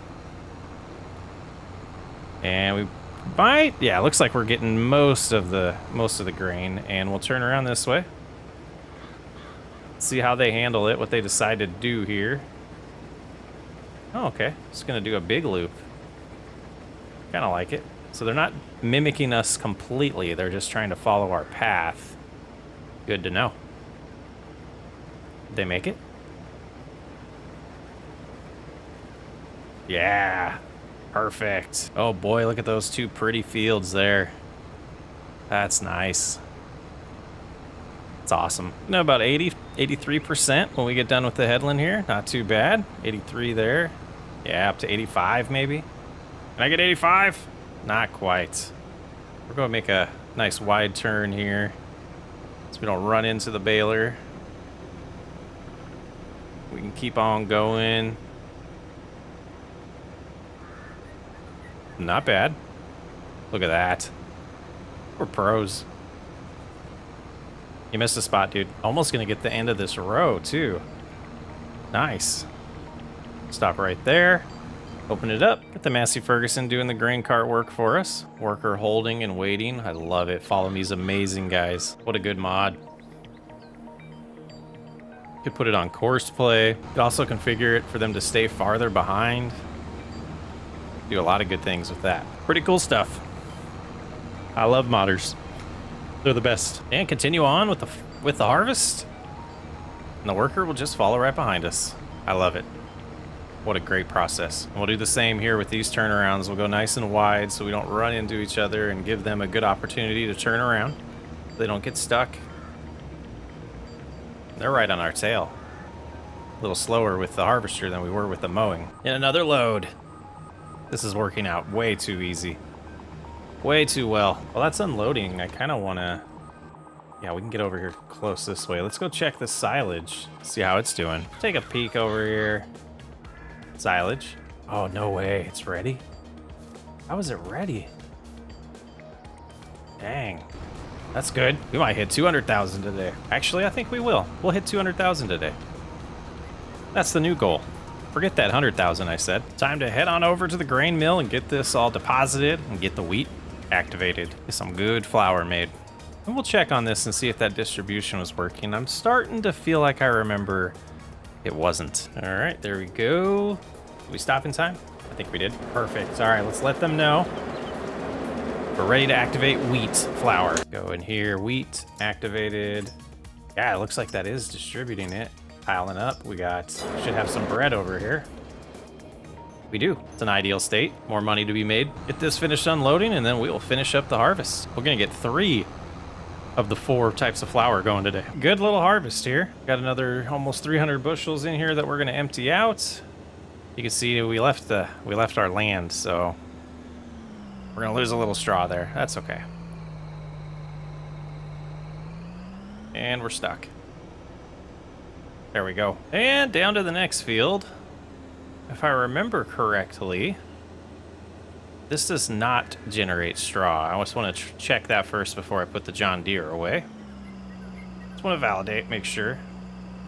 A: And we might, yeah, it looks like we're getting most of the grain, and we'll turn around this way. See how they handle it, what they decide to do here. Oh, okay. Just gonna do a big loop. Kind of like it. So they're not mimicking us completely. They're just trying to follow our path. Good to know. Did they make it? Yeah. Perfect. Oh boy, look at those two pretty fields there. That's nice. It's awesome. You know, about 83% when we get done with the headland here. Not too bad. 83 there. Yeah, up to 85 maybe. Can I get 85? Not quite. We're going to make a nice wide turn here so we don't run into the baler. We can keep on going. Not bad. Look at that. We're pros. You missed a spot, dude. Almost gonna get the end of this row, too. Nice. Stop right there. Open it up. Get the Massey Ferguson doing the grain cart work for us. Worker holding and waiting. I love it. Follow me's amazing, guys. What a good mod. Could put it on course play. Could also configure it for them to stay farther behind. Do a lot of good things with that. Pretty cool stuff. I love modders. They're the best. And continue on with the harvest. And the worker will just follow right behind us. I love it. What a great process. And we'll do the same here with these turnarounds. We'll go nice and wide so we don't run into each other and give them a good opportunity to turn around. So they don't get stuck. They're right on our tail. A little slower with the harvester than we were with the mowing. And another load. This is working out way too easy. Way too well. While that's unloading, I kind of want to... Yeah, we can get over here close this way. Let's go check the silage. See how it's doing. Take a peek over here. Silage. Oh, no way. It's ready? How is it ready? Dang. That's good. We might hit 200,000 today. Actually, I think we will. We'll hit 200,000 today. That's the new goal. Forget that 100,000 I said. Time to head on over to the grain mill and get this all deposited and get the wheat activated. Get some good flour made. And we'll check on this and see if that distribution was working. I'm starting to feel like I remember it wasn't. All right, there we go. Did we stop in time? I think we did. Perfect. All right, let's let them know. We're ready to activate wheat flour. Go in here, wheat activated. Yeah, it looks like that is distributing it. Piling up. We should have some bread over here. We do. It's an ideal state. More money to be made. Get this finished unloading and then we will finish up the harvest. We're gonna get 3 of the 4 types of flour going today. Good little harvest here. Got another almost 300 bushels in here that we're gonna empty out. You can see we left our land, so we're gonna lose a little straw there. That's okay. And we're stuck. There we go. And down to the next field. If I remember correctly, this does not generate straw. I just want to check that first before I put the John Deere away. Just want to validate, make sure.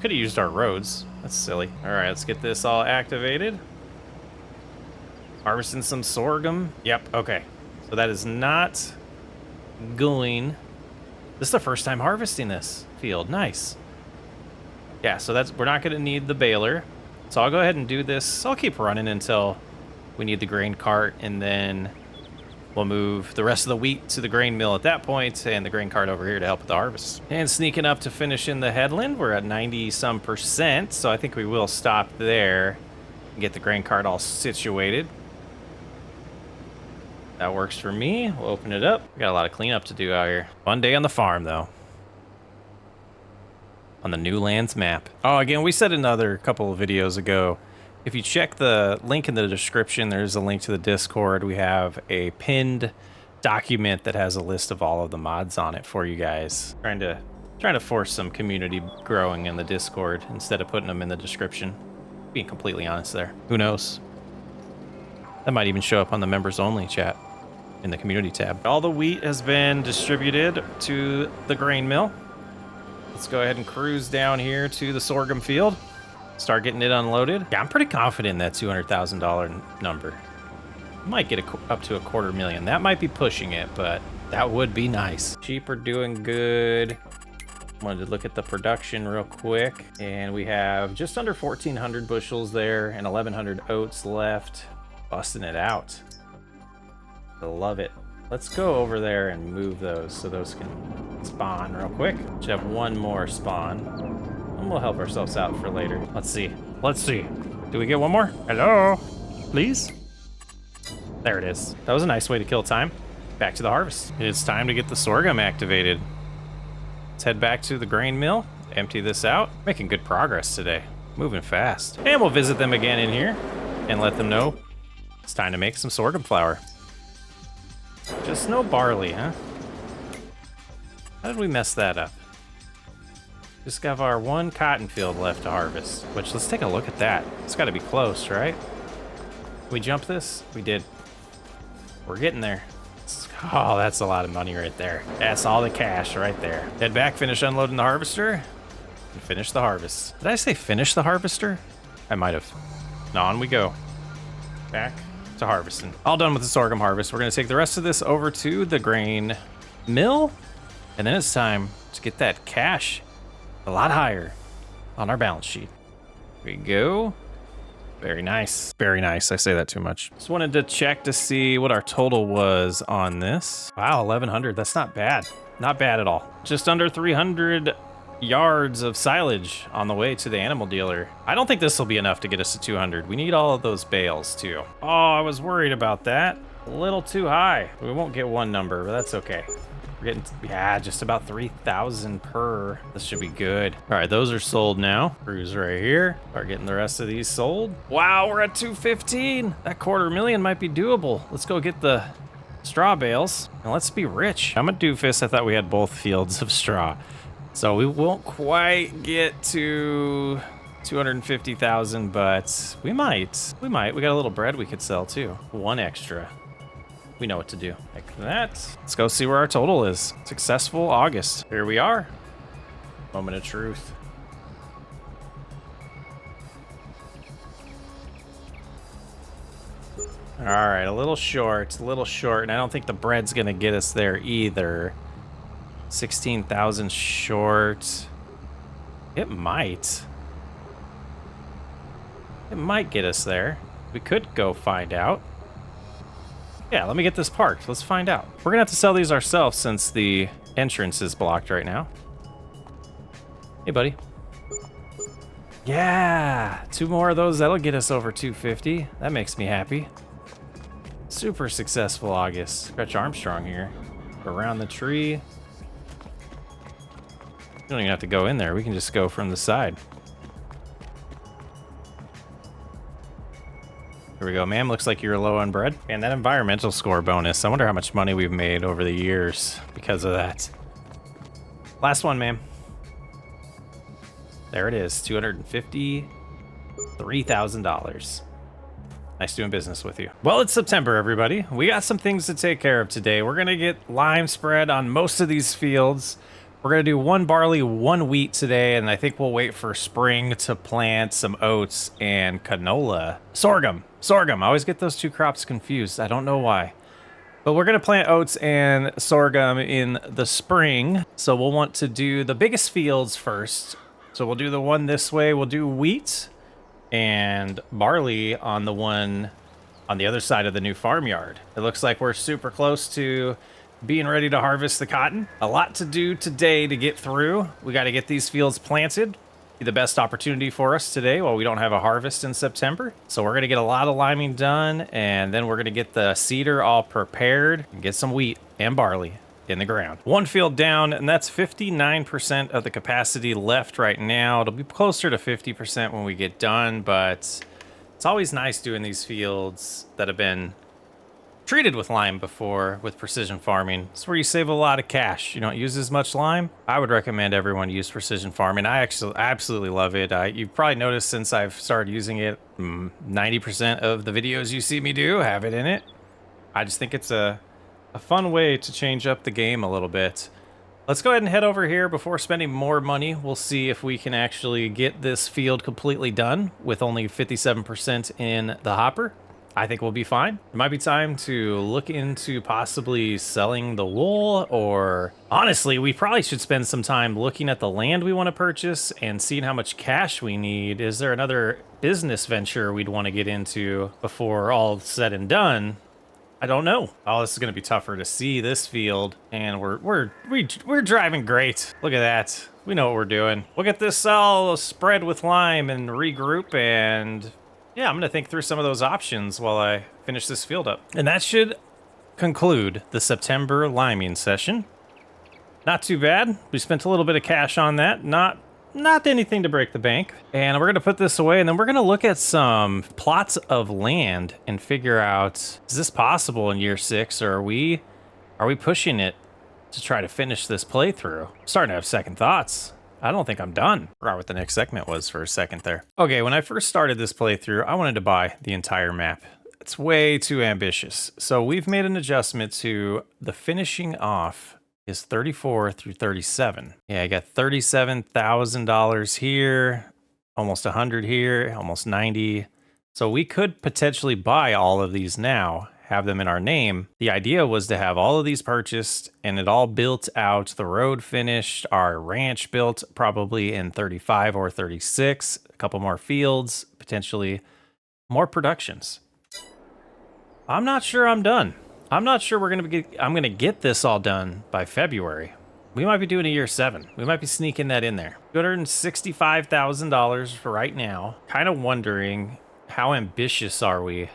A: Could have used our roads. That's silly. All right, let's get this all activated. Harvesting some sorghum. Yep, okay. So that is not going... This is the first time harvesting this field. Nice. Yeah, so we're not going to need the baler. So I'll go ahead and do this. I'll keep running until we need the grain cart, and then we'll move the rest of the wheat to the grain mill at that point, and the grain cart over here to help with the harvest. And sneaking up to finish in the headland, we're at 90-some%, so I think we will stop there and get the grain cart all situated. That works for me. We'll open it up. We got a lot of cleanup to do out here. One day on the farm, though. On the new lands map. Oh, again, we said another couple of videos ago, if you check the link in the description, there's a link to the Discord. We have a pinned document that has a list of all of the mods on it for you guys. Trying to force some community growing in the Discord instead of putting them in the description. Being completely honest there. Who knows? That might even show up on the members only chat in the community tab. All the wheat has been distributed to the grain mill. Let's go ahead and cruise down here to the sorghum field. Start getting it unloaded. Yeah, I'm pretty confident in that $200,000 number. Might get up to $250,000. That might be pushing it, but that would be nice. Sheep are doing good. Wanted to look at the production real quick. And we have just under 1,400 bushels there and 1,100 oats left. Busting it out. I love it. Let's go over there and move those so those can spawn real quick. Should have one more spawn. And we'll help ourselves out for later. Let's see. Let's see. Do we get one more? Hello? Please? There it is. That was a nice way to kill time. Back to the harvest. It's time to get the sorghum activated. Let's head back to the grain mill. Empty this out. Making good progress today. Moving fast. And we'll visit them again in here and let them know it's time to make some sorghum flour. Just no barley, huh? How did we mess that up? Just got our one cotton field left to harvest, which let's take a look at that. It's got to be close, right? Can we jump this? We did. We're getting there. Oh, that's a lot of money right there. That's all the cash right there. Head back, finish unloading the harvester, and finish the harvest. Did I say finish the harvester? I might have. And on we go. Back to harvesting. All done with the sorghum harvest. We're going to take the rest of this over to the grain mill, and then it's time to get that cash a lot higher on our balance sheet. Here we go. Very nice. Very nice. I say that too much. Just wanted to check to see what our total was on this. Wow, 1,100. That's not bad. Not bad at all. Just under 300 yards of silage on the way to the animal dealer. I don't think this will be enough to get us to 200. We need all of those bales too. Oh, I was worried about that. A little too high. We won't get one number, but that's okay. We're getting, yeah, just about 3,000 per. This should be good. All right, those are sold now. Cruise right here. Start getting the rest of these sold. Wow, we're at 215. That $250,000 might be doable. Let's go get the straw bales and let's be rich. I'm a doofus. I thought we had both fields of straw. So we won't quite get to 250,000, but we might. We got a little bread we could sell too. One extra. We know what to do. Like that. Let's go see where our total is. Successful August. Here we are. Moment of truth. All right, a little short, and I don't think the bread's gonna get us there either. 16,000 short. It might. It might get us there. We could go find out. Yeah, let me get this parked. Let's find out. We're gonna have to sell these ourselves since the entrance is blocked right now. Hey, buddy. Yeah, 2 more of those. That'll get us over 250. That makes me happy. Super successful August. Stretch Armstrong here. Around the tree. You don't even have to go in there. We can just go from the side. Here we go, ma'am. Looks like you're low on bread. And that environmental score bonus. I wonder how much money we've made over the years because of that. Last one, ma'am. There it is. $253,000. Nice doing business with you. Well, it's September, everybody. We got some things to take care of today. We're gonna get lime spread on most of these fields. We're gonna do 1 barley, 1 wheat today, and I think we'll wait for spring to plant some oats and canola. Sorghum. I always get those 2 crops confused. I don't know why. But we're gonna plant oats and sorghum in the spring. So we'll want to do the biggest fields first. So we'll do the one this way. We'll do wheat and barley on the one on the other side of the new farmyard. It looks like we're super close to being ready to harvest the cotton. A lot to do today to get through. We got to get these fields planted. Be the best opportunity for us today while we don't have a harvest in September. So we're going to get a lot of liming done, and then we're going to get the seeder all prepared and get some wheat and barley in the ground. 1 field down, and that's 59% of the capacity left right now. It'll be closer to 50% when we get done, but it's always nice doing these fields that have been treated with lime before with precision farming. It's where you save a lot of cash. You don't use as much lime. I would recommend everyone use precision farming. I absolutely love it. You've probably noticed since I've started using it, 90% of the videos you see me do have it in it. I just think it's a fun way to change up the game a little bit. Let's go ahead and head over here before spending more money. We'll see if we can actually get this field completely done with only 57% in the hopper. I think we'll be fine. It might be time to look into possibly selling the wool, or honestly, we probably should spend some time looking at the land we want to purchase and seeing how much cash we need. Is there another business venture we'd want to get into before all said and done? I don't know. Oh, this is going to be tougher to see this field, and we're driving great. Look at that. We know what we're doing. We'll get this all spread with lime and regroup, and yeah, I'm going to think through some of those options while I finish this field up. And that should conclude the September liming session. Not too bad. We spent a little bit of cash on that. Not anything to break the bank. And we're going to put this away, and then we're going to look at some plots of land and figure out, is this possible in year 6, or are we pushing it to try to finish this playthrough? I'm starting to have second thoughts. I don't think I'm done. Forgot what the next segment was for a second there. Okay, when I first started this playthrough, I wanted to buy the entire map. It's way too ambitious. So we've made an adjustment to the finishing off is 34 through 37. Yeah, I got $37,000 here, almost 100 here, almost 90. So we could potentially buy all of these now, have them in our name. The idea was to have all of these purchased and it all built out, the road finished, our ranch built probably in 35 or 36, a couple more fields, potentially more productions. I'm not sure I'm done. I'm not sure I'm gonna get this all done by February. We might be doing a year 7. We might be sneaking that in there. $265,000 for right now. Kind of wondering, how ambitious are we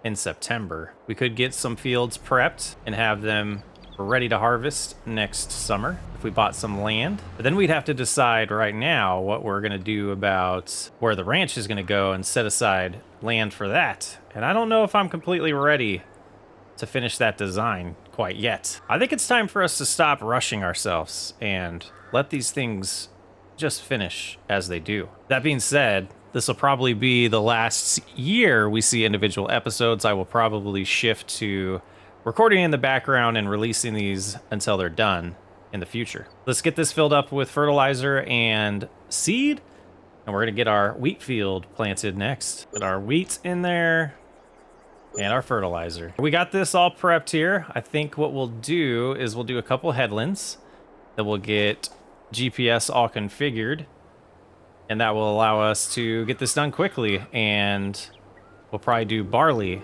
A: in September? We could get some fields prepped and have them ready to harvest next summer if we bought some land. But then we'd have to decide right now what we're gonna do about where the ranch is gonna go and set aside land for that. And I don't know if I'm completely ready to finish that design quite yet. I think it's time for us to stop rushing ourselves and let these things just finish as they do. That being said, this will probably be the last year we see individual episodes. I will probably shift to recording in the background and releasing these until they're done in the future. Let's get this filled up with fertilizer and seed, and we're gonna get our wheat field planted next. Get our wheat in there and our fertilizer. We got this all prepped here. I think what we'll do is we'll do a couple headlands, then we'll get GPS all configured, and that will allow us to get this done quickly. And we'll probably do barley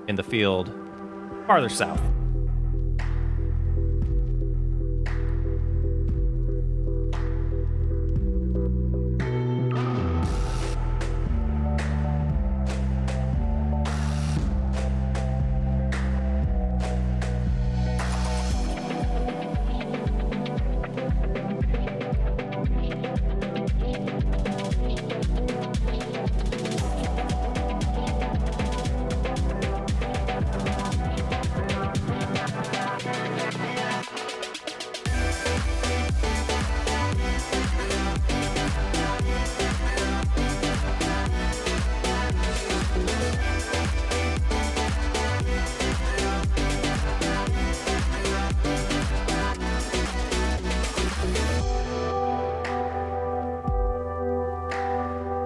A: in the field farther south.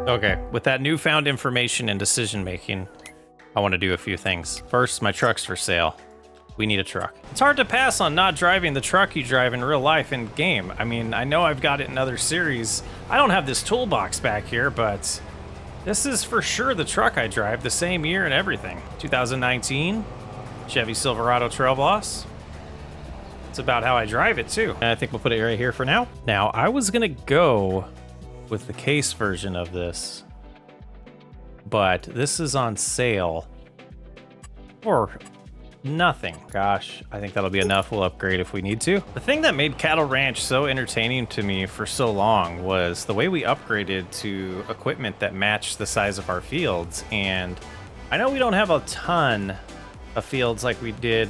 A: Okay, with that newfound information and decision making, I want to do a few things. First, my truck's for sale. We need a truck. It's hard to pass on not driving the truck you drive in real life in game. I mean, I know I've got it in other series. I don't have this toolbox back here, but this is for sure the truck I drive, the same year and everything. 2019 Chevy Silverado Trail Boss. It's about how I drive it too. And I think we'll put it right here for now. Now, I was gonna go with the case version of this, but this is on sale for nothing. Gosh, I think that'll be enough. We'll upgrade if we need to. The thing that made Cattle Ranch so entertaining to me for so long was the way we upgraded to equipment that matched the size of our fields. And I know we don't have a ton of fields like we did,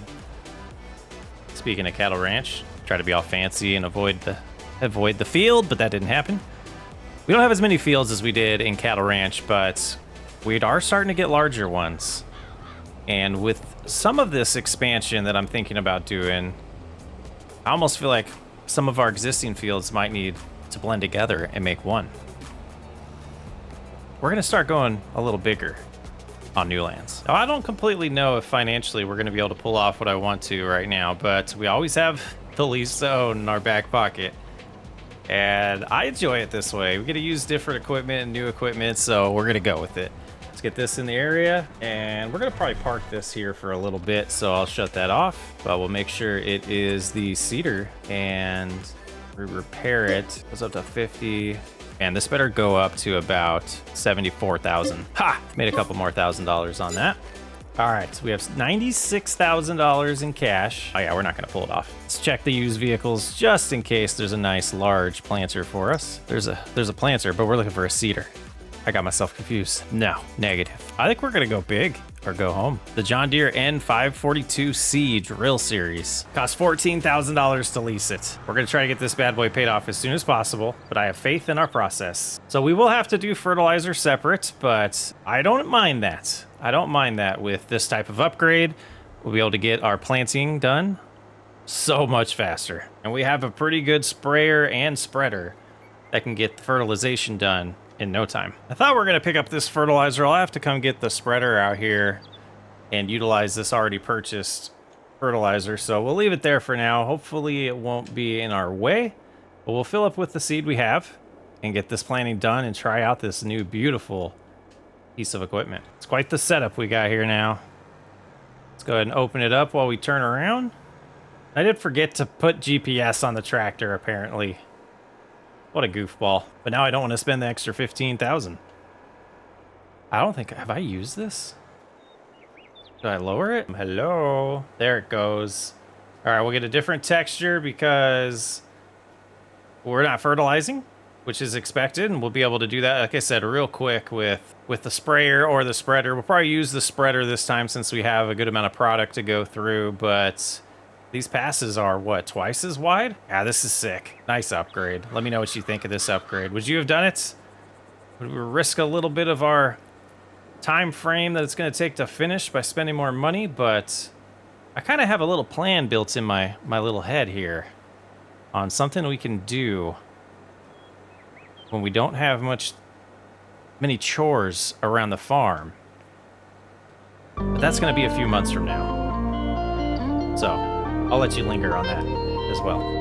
A: speaking of Cattle Ranch, try to be all fancy and avoid the field, but that didn't happen. We don't have as many fields as we did in Cattle Ranch, but we are starting to get larger ones. And with some of this expansion that I'm thinking about doing, I almost feel like some of our existing fields might need to blend together and make one. We're gonna start going a little bigger on new lands. Now, I don't completely know if financially we're gonna be able to pull off what I want to right now, but we always have the lease to own in our back pocket. And I enjoy it this way. We get to use different equipment and new equipment, so we're gonna go with it. Let's get this in the area, and we're gonna probably park this here for a little bit, so I'll shut that off, but we'll make sure it is the cedar, and we repair it. It goes up to 50, and this better go up to about 74,000. Ha! Made a couple more $1,000s on that. All right, so we have $96,000 in cash. Oh yeah, we're not gonna pull it off. Let's check the used vehicles just in case there's a nice large planter for us. There's a planter, but we're looking for a cedar. I got myself confused. No, negative. I think we're gonna go big or go home. The John Deere N542C Drill Series costs $14,000 to lease it. We're gonna try to get this bad boy paid off as soon as possible, but I have faith in our process. So we will have to do fertilizer separate, but I don't mind that. I don't mind that. With this type of upgrade, we'll be able to get our planting done so much faster. And we have a pretty good sprayer and spreader that can get the fertilization done in no time. I thought we were gonna pick up this fertilizer. I'll have to come get the spreader out here and utilize this already purchased fertilizer. So we'll leave it there for now. Hopefully it won't be in our way, but we'll fill up with the seed we have and get this planting done and try out this new beautiful piece of equipment. It's quite the setup we got here now. Let's go ahead and open it up while we turn around. I did forget to put GPS on the tractor, apparently. What a goofball. But now I don't want to spend the extra 15,000. I don't think... Have I used this? Did I lower it? Hello? There it goes. All right, we'll get a different texture because we're not fertilizing, which is expected, and we'll be able to do that, like I said, real quick with the sprayer or the spreader. We'll probably use the spreader this time since we have a good amount of product to go through, but these passes are, what, twice as wide? Yeah, this is sick. Nice upgrade. Let me know what you think of this upgrade. Would you have done it? Would we risk a little bit of our time frame that it's going to take to finish by spending more money? But I kind of have a little plan built in my little head here on something we can do when we don't have many chores around the farm. But that's going to be a few months from now. So I'll let you linger on that as well.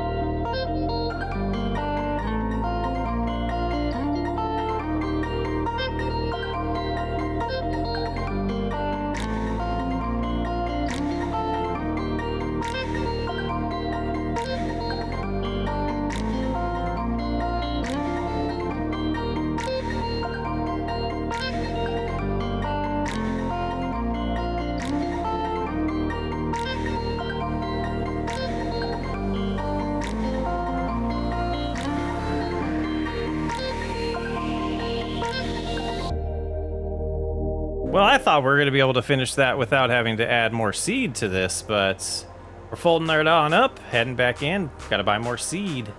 A: Well, I thought we were going to be able to finish that without having to add more seed to this, but we're folding it on up, heading back in. Got to buy more seed,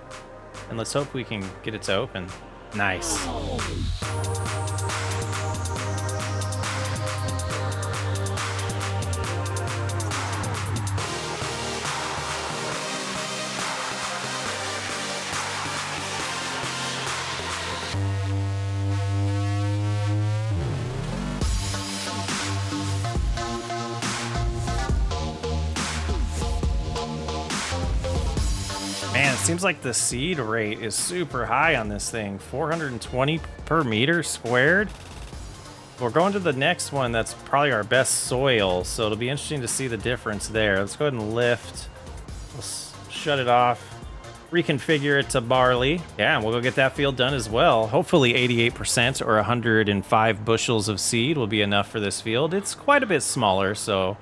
A: and let's hope we can get it to open. Nice. Man, it seems like the seed rate is super high on this thing. 420 per meter squared. We're going to the next one that's probably our best soil, so it'll be interesting to see the difference there. Let's go ahead and lift. Let's shut it off. Reconfigure it to barley. Yeah, and we'll go get that field done as well. Hopefully 88% or 105 bushels of seed will be enough for this field. It's quite a bit smaller, so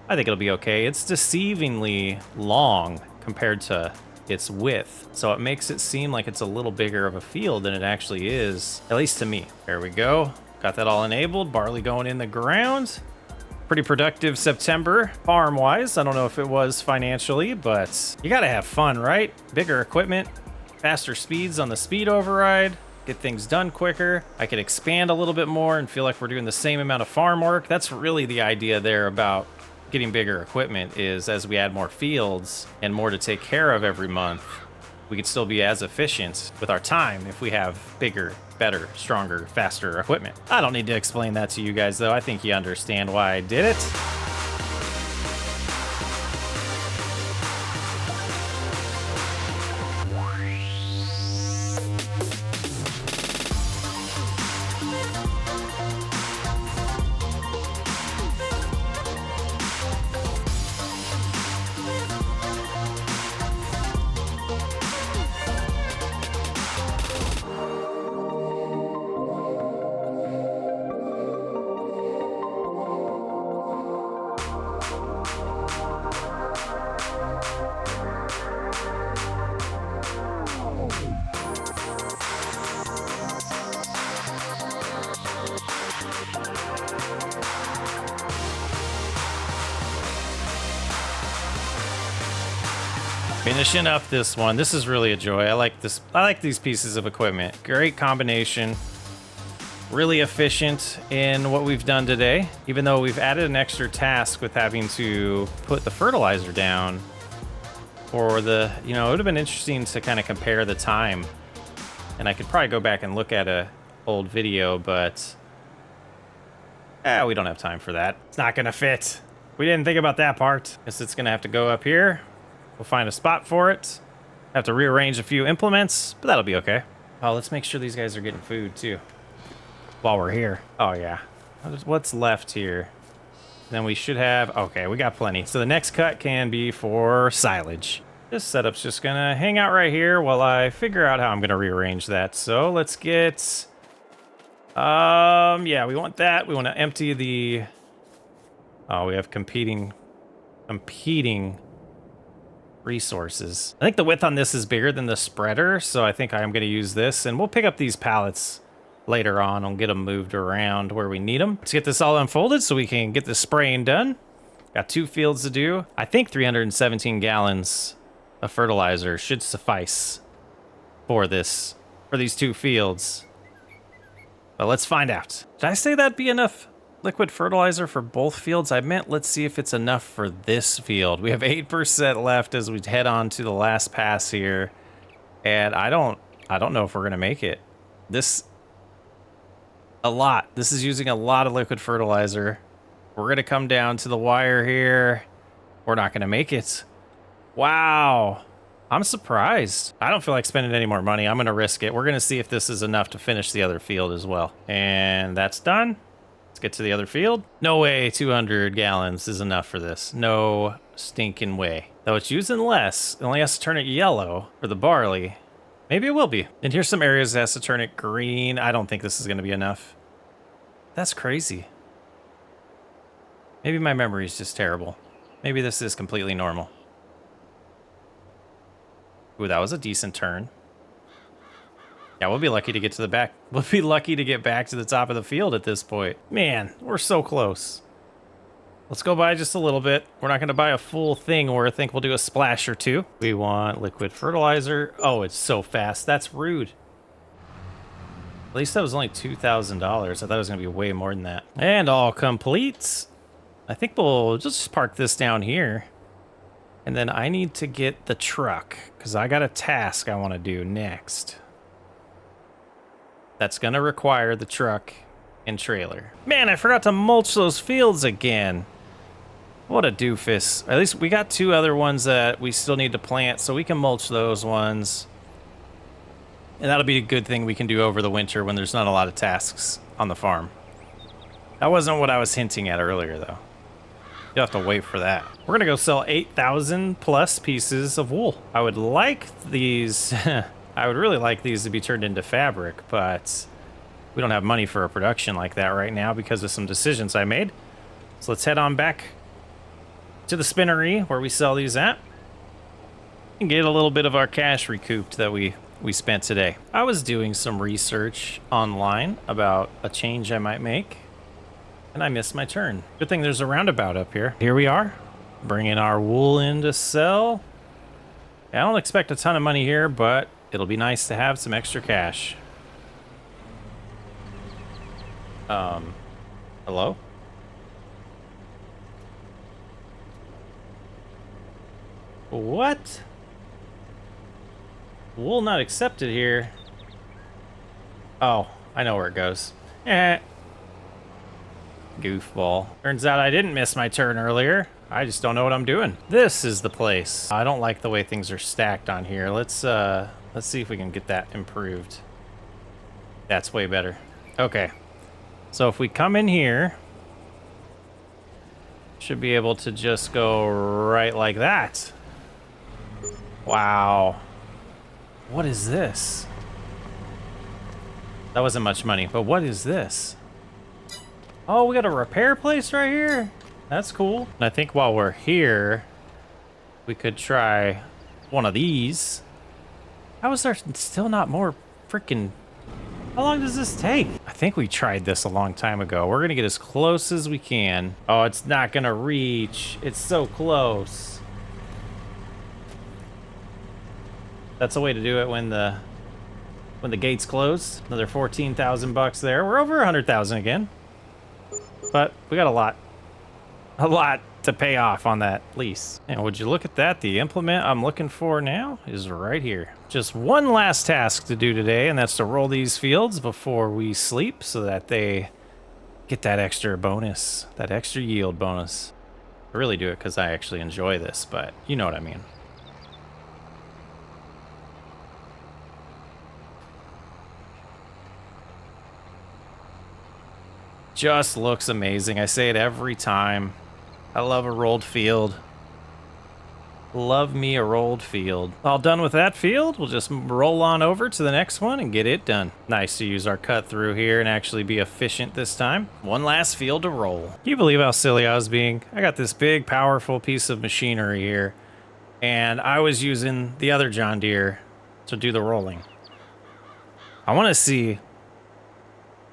A: I think it'll be okay. It's deceivingly long compared to its width, so it makes it seem like it's a little bigger of a field than it actually is, at least to me. There we go. Got that all enabled. Barley going in the ground. Pretty productive September farm-wise. I don't know if it was financially, but you gotta have fun, right? Bigger equipment, faster speeds on the speed override, get things done quicker. I could expand a little bit more and feel like we're doing the same amount of farm work. That's really the idea there about getting bigger equipment, is as we add more fields and more to take care of every month, we could still be as efficient with our time if we have bigger, better, stronger, faster equipment. I don't need to explain that to you guys, though. I think you understand why I did it. Finishing up this one. This is really a joy. I like this. I like these pieces of equipment. Great combination. Really efficient in what we've done today, even though we've added an extra task with having to put the fertilizer down for the, it would have been interesting to kind of compare the time. And I could probably go back and look at a old video, but we don't have time for that. It's not gonna fit. We didn't think about that part. Guess it's gonna have to go up here. We'll find a spot for it. Have to rearrange a few implements, but that'll be okay. Oh, let's make sure these guys are getting food too. while we're here. Oh, yeah. What's left here? Then we should have... Okay, we got plenty. So the next cut can be for silage. This setup's just going to hang out right here while I figure out how I'm going to rearrange that. So let's get... yeah, we want that. We want to empty the... Oh, we have competing resources. I think the width on this is bigger than the spreader, so I think I'm going to use this, and we'll pick up these pallets later on and get them moved around where we need them. Let's get this all unfolded so we can get the spraying done. Got 2 fields to do. I think 317 gallons of fertilizer should suffice for these 2 fields. But let's find out. Did I say that'd be enough liquid fertilizer for both fields? I meant let's see if it's enough for this field. We have 8% left as we head on to the last pass here. And I don't know if we're gonna make it. This is using a lot of liquid fertilizer. We're gonna come down to the wire here. We're not gonna make it. Wow. I'm surprised. I don't feel like spending any more money. I'm gonna risk it. We're gonna see if this is enough to finish the other field as well. And that's done. Let's get to the other field. No way 200 gallons is enough for this. No stinking way. Though it's using less, it only has to turn it yellow for the barley. Maybe it will be. And here's some areas that has to turn it green. I don't think this is gonna be enough. That's crazy. Maybe my memory is just terrible. Maybe this is completely normal. Ooh, that was a decent turn. Yeah, we'll be lucky to get to the back. We'll be lucky to get back to the top of the field at this point. Man, we're so close. Let's go buy just a little bit. We're not going to buy a full thing, or I think we'll do a splash or two. We want liquid fertilizer. Oh, it's so fast. That's rude. At least that was only $2,000. I thought it was going to be way more than that. And all complete. I think we'll just park this down here. And then I need to get the truck, because I got a task I want to do next. That's going to require the truck and trailer. Man, I forgot to mulch those fields again. What a doofus. At least we got 2 other ones that we still need to plant, so we can mulch those ones. And that'll be a good thing we can do over the winter when there's not a lot of tasks on the farm. That wasn't what I was hinting at earlier, though. You'll have to wait for that. We're going to go sell 8,000 plus pieces of wool. I would like these... I would really like these to be turned into fabric, but we don't have money for a production like that right now because of some decisions I made. So let's head on back to the spinnery where we sell these at and get a little bit of our cash recouped that we spent today. I was doing some research online about a change I might make, and I missed my turn. Good thing there's a roundabout up here. Here we are, bringing our wool in to sell. I don't expect a ton of money here, but it'll be nice to have some extra cash. Hello? What? Wool not accepted here. Oh, I know where it goes. Goofball. Turns out I didn't miss my turn earlier. I just don't know what I'm doing. This is the place. I don't like the way things are stacked on here. Let's see if we can get that improved. That's way better. Okay. So if we come in here, should be able to just go right like that. Wow. What is this? That wasn't much money, but what is this? Oh, we got a repair place right here? That's cool. And I think while we're here, we could try one of these. How is there still not more freaking... How long does this take? I think we tried this a long time ago. We're gonna get as close as we can. Oh, it's not gonna reach. It's so close. That's a way to do it when the gates close. Another 14,000 bucks there. We're over 100,000 again. But we got a lot to pay off on that lease. And would you look at that? The implement I'm looking for now is right here. Just one last task to do today, and that's to roll these fields before we sleep so that they get that extra bonus, that extra yield bonus. I really do it because I actually enjoy this, but you know what I mean. Just looks amazing. I say it every time. I love a rolled field. Love me a rolled field. All done with that field, we'll just roll on over to the next one and get it done. Nice to use our cut through here and actually be efficient this time. One last field to roll. Can you believe how silly I was being? I got this big, powerful piece of machinery here, and I was using the other John Deere to do the rolling. I want to see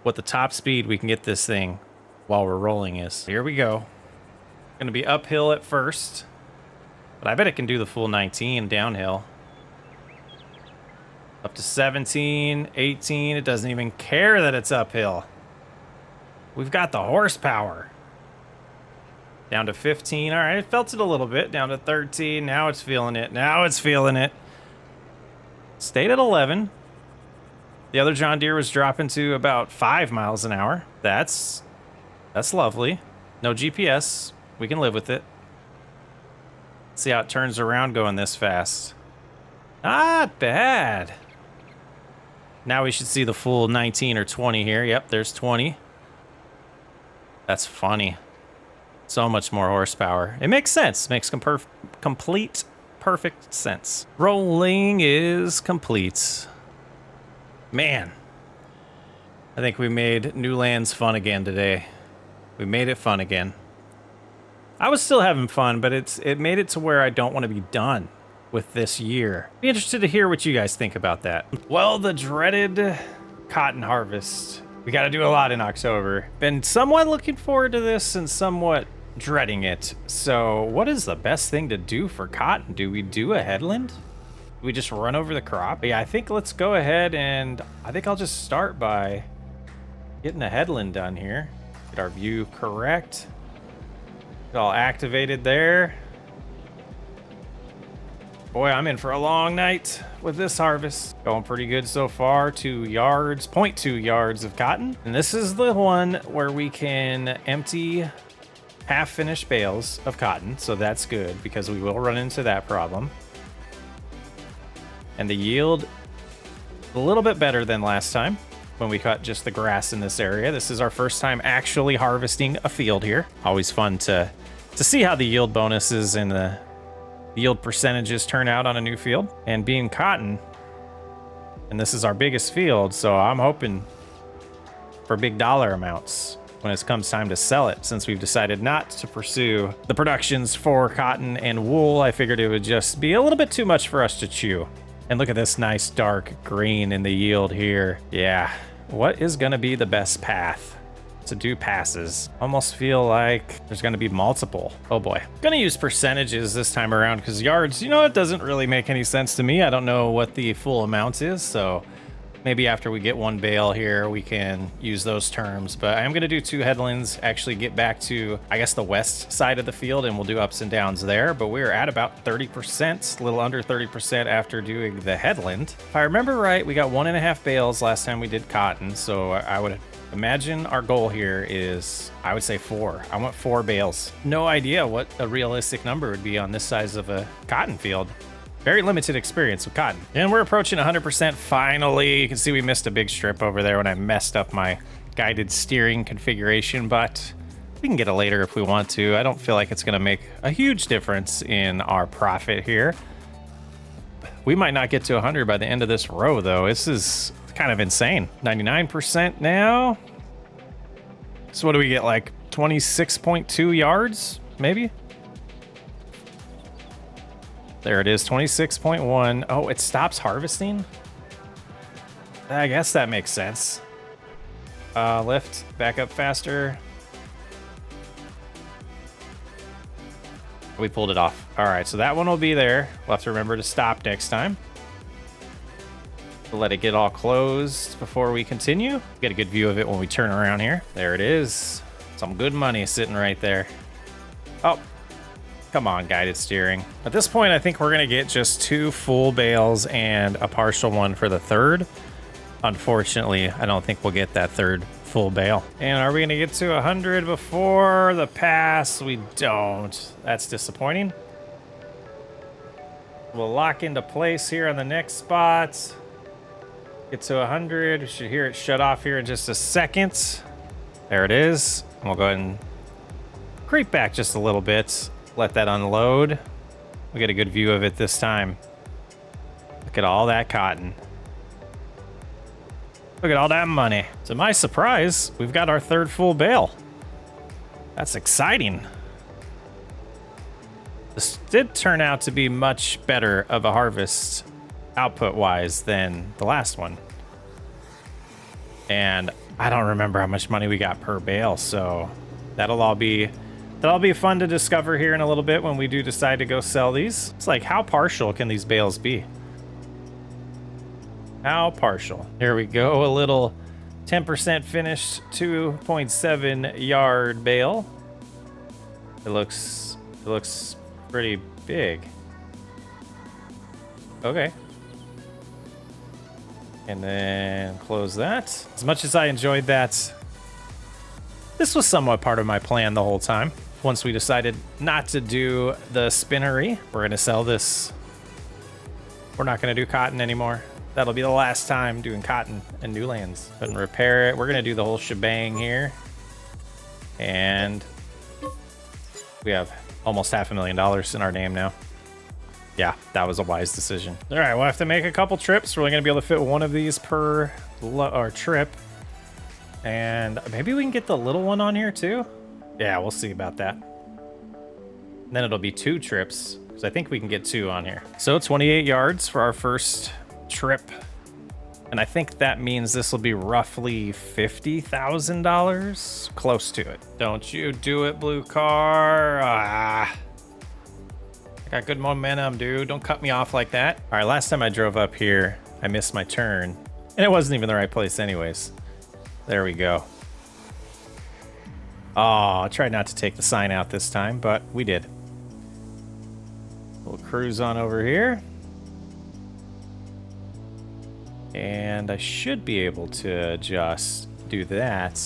A: what the top speed we can get this thing while we're rolling is. Here we go. Gonna be uphill at first, but I bet it can do the full 19 downhill. Up to 17, 18. It doesn't even care that it's uphill. We've got the horsepower. Down to 15. All right, it felt it a little bit. Down to 13. Now it's feeling it. Now it's feeling it. Stayed at 11. The other John Deere was dropping to about 5 miles an hour. That's lovely. No GPS. We can live with it. See how it turns around going this fast. Not bad. Now we should see the full 19 or 20 here. Yep, there's 20. That's funny. So much more horsepower. It makes sense. Makes complete, perfect sense. Rolling is complete. Man, I think we made new lands fun again today. We made it fun again. I was still having fun, but it made it to where I don't want to be done with this year. Be interested to hear what you guys think about that. Well, the dreaded cotton harvest. We got to do a lot in October. Been somewhat looking forward to this and somewhat dreading it. So what is the best thing to do for cotton? Do we do a headland? Do we just run over the crop? Yeah, I think let's go ahead and I think I'll just start by getting a headland done here. Get our view correct. Get all activated there. Boy, I'm in for a long night with this harvest. Going pretty good so far. 2 yards, 0.2 yards of cotton. And this is the one where we can empty half-finished bales of cotton. So that's good because we will run into that problem. And the yield, a little bit better than last time when we cut just the grass in this area. This is our first time actually harvesting a field here. Always fun to see how the yield bonuses and the yield percentages turn out on a new field. And being cotton, and this is our biggest field, so I'm hoping for big dollar amounts when it comes time to sell it. Since we've decided not to pursue the productions for cotton and wool, I figured it would just be a little bit too much for us to chew. And look at this nice dark green in the yield here. Yeah, what is gonna be the best path to do passes? Almost feel like there's gonna be multiple. Oh boy. Gonna use percentages this time around because yards, you know, it doesn't really make any sense to me. I don't know what the full amount is, so maybe after we get one bale here, we can use those terms. But I am gonna do 2 headlands, actually get back to, I guess, the west side of the field, and we'll do ups and downs there. But we're at about 30%, a little under 30% after doing the headland. If I remember right, we got 1.5 bales last time we did cotton, so I would imagine our goal here is, I would say 4. I want 4 bales. No idea what a realistic number would be on this size of a cotton field. Very limited experience with cotton. And we're approaching 100% finally. You can see we missed a big strip over there when I messed up my guided steering configuration, but we can get it later if we want to. I don't feel like it's gonna make a huge difference in our profit here. We might not get to 100 by the end of this row though. This is kind of insane. 99% now. So what do we get, like 26.2 yards, maybe? There it is, 26.1. Oh, it stops harvesting? I guess that makes sense. Lift, back up faster. We pulled it off. All right, so that one will be there. We'll have to remember to stop next time. We'll let it get all closed before we continue. Get a good view of it when we turn around here. There it is. Some good money sitting right there. Oh. Come on, guided steering. At this point, I think we're gonna get just 2 full bales and a partial one for the 3rd. Unfortunately, I don't think we'll get that 3rd full bale. And are we gonna get to 100 before the pass? We don't. That's disappointing. We'll lock into place here on the next spot. Get to 100. We should hear it shut off here in just a second. There it is. And we'll go ahead and creep back just a little bit. Let that unload. We get a good view of it this time. Look at all that cotton. Look at all that money. To my surprise, we've got our third full bale. That's exciting. This did turn out to be much better of a harvest output-wise than the last one. And I don't remember how much money we got per bale, so that'll be fun to discover here in a little bit when we do decide to go sell these. It's like, how partial can these bales be? How partial? Here we go, a little 10% finished 2.7 yard bale. It looks pretty big. Okay. And then close that. As much as I enjoyed that, this was somewhat part of my plan the whole time. Once we decided not to do the spinnery, we're going to sell this. We're not going to do cotton anymore. That'll be the last time doing cotton in new lands. Go ahead and repair it. We're going to do the whole shebang here. And we have almost $500,000 in our name now. Yeah, that was a wise decision. All right, we'll have to make a couple trips. We're only going to be able to fit one of these per trip. And maybe we can get the little one on here too. Yeah, we'll see about that. And then it'll be 2 trips, because I think we can get 2 on here. So 28 yards for our first trip. And I think that means this will be roughly $50,000. Close to it. Don't you do it, blue car. I got good momentum, dude. Don't cut me off like that. All right, last time I drove up here, I missed my turn. And it wasn't even the right place anyways. There we go. Oh, I tried not to take the sign out this time, but we did. We'll cruise on over here. And I should be able to just do that.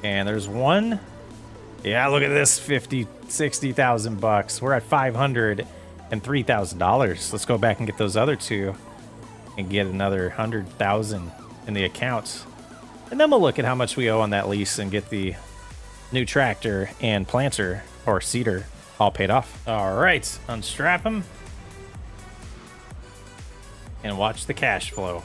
A: And there's one. Yeah, look at this, 50, 60,000 bucks. We're at $503,000. Let's go back and get those other 2 and get another 100,000 in the account. And then we'll look at how much we owe on that lease and get the new tractor and planter or seeder all paid off. All right, unstrap them. And watch the cash flow.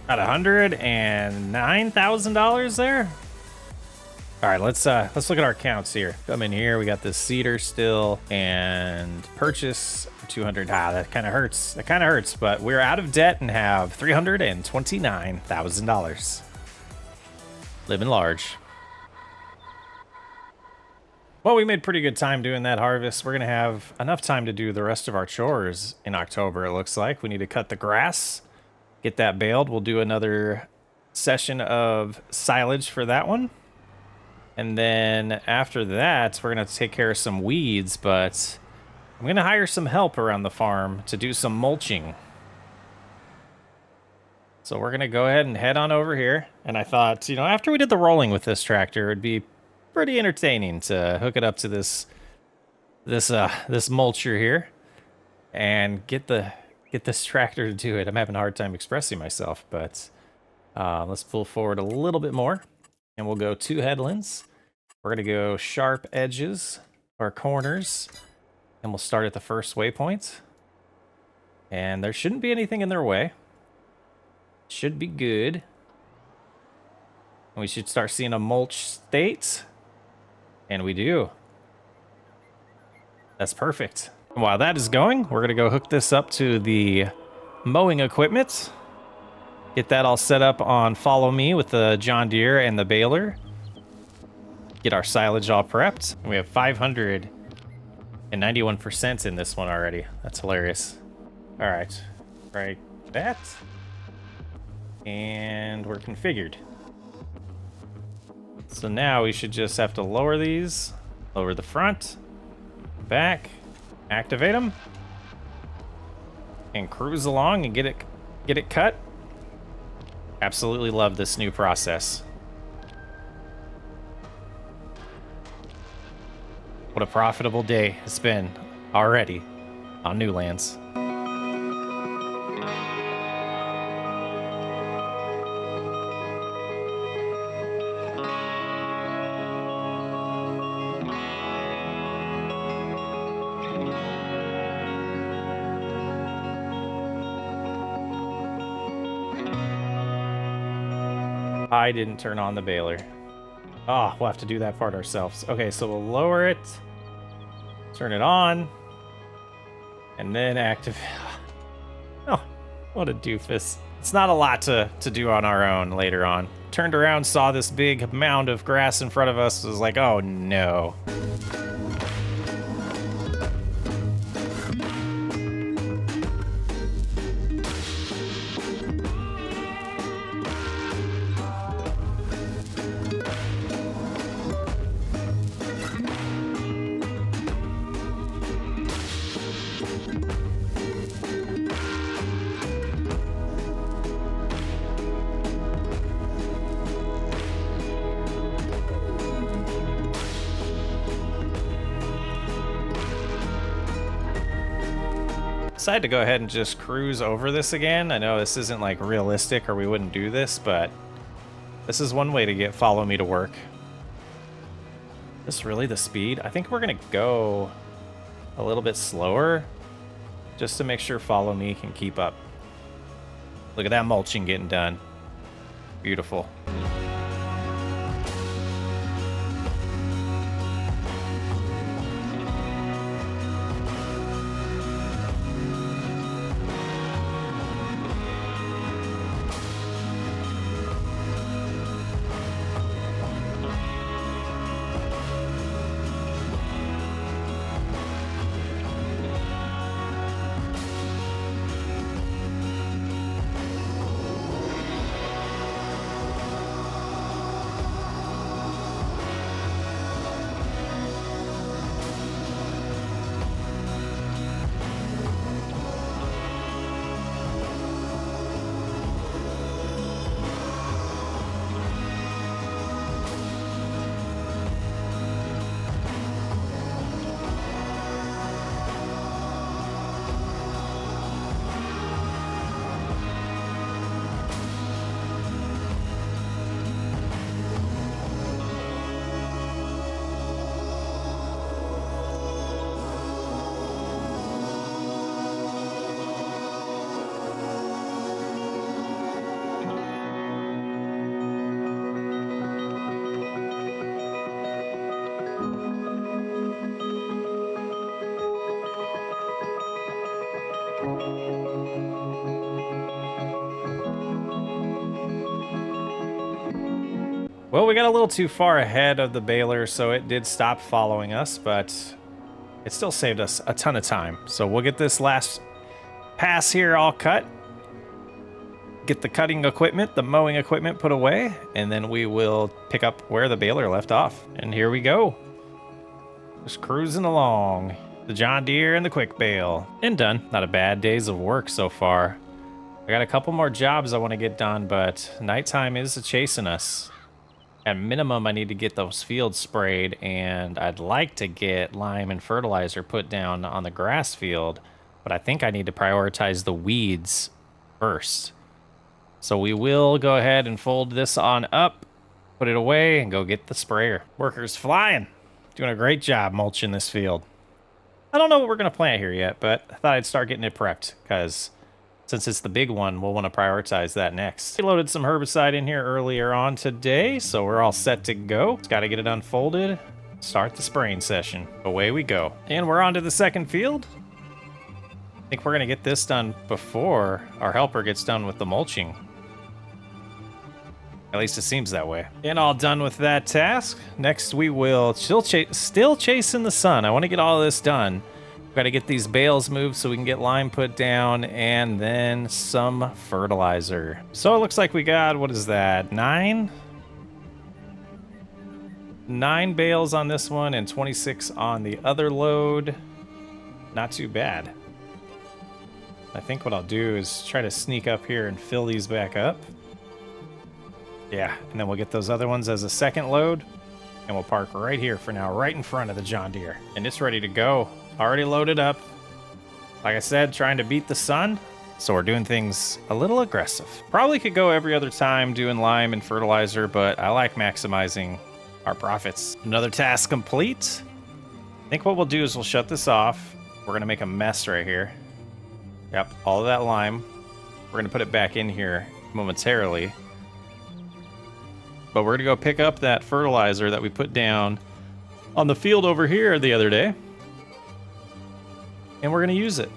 A: Got $109,000 there. All right, let's look at our accounts here. Come in here, we got this seeder still and purchase for 200. That kind of hurts. That kind of hurts, but we're out of debt and have $329,000. Living large. Well, we made pretty good time doing that harvest. We're going to have enough time to do the rest of our chores in October, it looks like. We need to cut the grass, get that baled. We'll do another session of silage for that one. And then after that, we're going to take care of some weeds, but I'm going to hire some help around the farm to do some mulching. So we're going to go ahead and head on over here. And I thought, you know, after we did the rolling with this tractor, it'd be pretty entertaining to hook it up to this mulcher here and get this tractor to do it. I'm having a hard time expressing myself, but let's pull forward a little bit more and we'll go 2 headlands. We're gonna go sharp edges or corners and we'll start at the first waypoint. And there shouldn't be anything in their way. Should be good. And we should start seeing a mulch state. And we do. That's perfect. And while that is going, we're going to go hook this up to the mowing equipment. Get that all set up on follow me with the John Deere and the baler. Get our silage all prepped. And we have 591% in this one already. That's hilarious. All right. Right. That. And we're configured. So now we should just have to lower these, lower the front, back, activate them, and cruise along and get it cut. Absolutely love this new process. What a profitable day it's been already on Newlands. I didn't turn on the baler. Oh, we'll have to do that part ourselves. Okay, so we'll lower it, turn it on, and then activate. Oh, what a doofus. It's not a lot to do on our own later on. Turned around, saw this big mound of grass in front of us, was like, oh no. Decided to go ahead and just cruise over this again. I know this isn't like realistic or we wouldn't do this, but this is one way to get follow me to work. Is this really the speed? I think we're gonna go a little bit slower just to make sure follow me can keep up. Look at that mulching getting done. Beautiful. Well, we got a little too far ahead of the baler, so it did stop following us, but it still saved us a ton of time. So we'll get this last pass here all cut, get the cutting equipment, the mowing equipment put away, and then we will pick up where the baler left off. And here we go. Just cruising along. The John Deere and the quick bale. And done. Not a bad days of work so far. I got a couple more jobs I want to get done, but nighttime is chasing us. At minimum, I need to get those fields sprayed, and I'd like to get lime and fertilizer put down on the grass field, but I think I need to prioritize the weeds first. So we will go ahead and fold this on up, put it away, and go get the sprayer. Workers flying. Doing a great job mulching this field. I don't know what we're going to plant here yet, but I thought I'd start getting it prepped, because since it's the big one, we'll want to prioritize that next. We loaded some herbicide in here earlier on today, so we're all set to go. Just got to get it unfolded, start the spraying session. Away we go. And we're on to the second field. I think we're going to get this done before our helper gets done with the mulching. At least it seems that way. And all done with that task. Next we will still chasing the sun. I want to get all of this done. Got to get these bales moved so we can get lime put down, and then some fertilizer. So it looks like we got, what is that, 9 bales on this one and 26 on the other load. Not too bad. I think what I'll do is try to sneak up here and fill these back up. Yeah, and then we'll get those other ones as a second load, and we'll park right here for now, right in front of the John Deere. And it's ready to go. Already loaded up. Like I said, trying to beat the sun, so we're doing things a little aggressive. Probably could go every other time doing lime and fertilizer, but I like maximizing our profits. Another task complete. I think what we'll do is we'll shut this off. We're gonna make a mess right here. Yep, all of that lime. We're gonna put it back in here momentarily. but we're gonna go pick up that fertilizer that we put down on the field over here the other day. And we're gonna use it.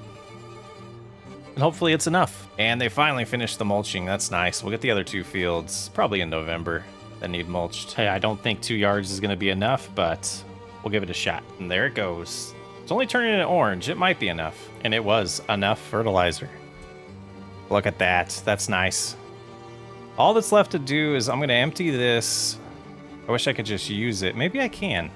A: And hopefully it's enough. And they finally finished the mulching. That's nice. We'll get the other 2 fields probably in November that need mulched. Hey, I don't think 2 yards is gonna be enough, but we'll give it a shot. And there it goes. It's only turning it orange. It might be enough. And it was enough fertilizer. Look at that. That's nice. All that's left to do is I'm gonna empty this. I wish I could just use it. Maybe I can.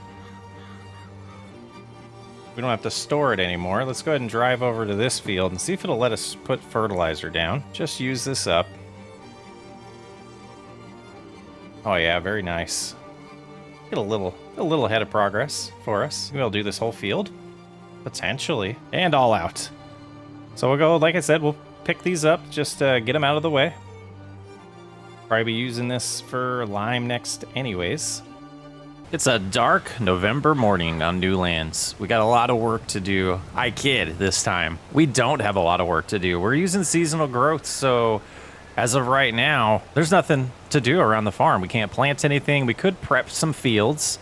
A: We don't have to store it anymore. Let's go ahead and drive over to this field and see if it'll let us put fertilizer down. Just use this up. Oh yeah, very nice. Get a little ahead of progress for us. Maybe I'll do this whole field, potentially, and all out. So we'll go, like I said, we'll pick these up, just get them out of the way. Probably be using this for lime next anyways. It's a dark November morning on new lands. We got a lot of work to do. I kid this time. We don't have a lot of work to do. We're using seasonal growth, so as of right now, there's nothing to do around the farm. We can't plant anything. We could prep some fields.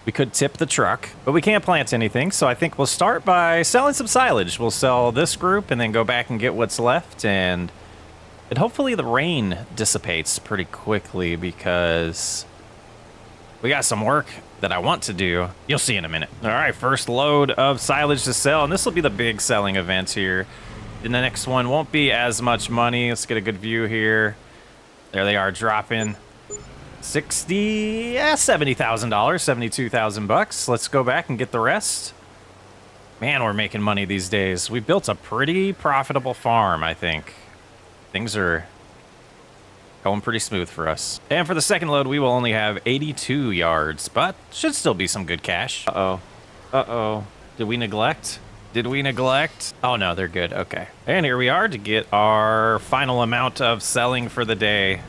A: We could tip the truck, but we can't plant anything. So I think we'll start by selling some silage. We'll sell this group and then go back and get what's left. And hopefully the rain dissipates pretty quickly because we got some work that I want to do. You'll see in a minute. All right, first load of silage to sell. And this will be the big selling event here. And the next one won't be as much money. Let's get a good view here. There they are dropping. $70,000, 72,000 bucks. Let's go back and get the rest. Man, we're making money these days. We built a pretty profitable farm, I think. Things are going pretty smooth for us. And for the second load, we will only have 82 yards, but should still be some good cash. Uh-oh. Uh-oh. Did we neglect? Did we neglect? Oh, no, they're good. Okay. And here we are to get our final amount of selling for the day.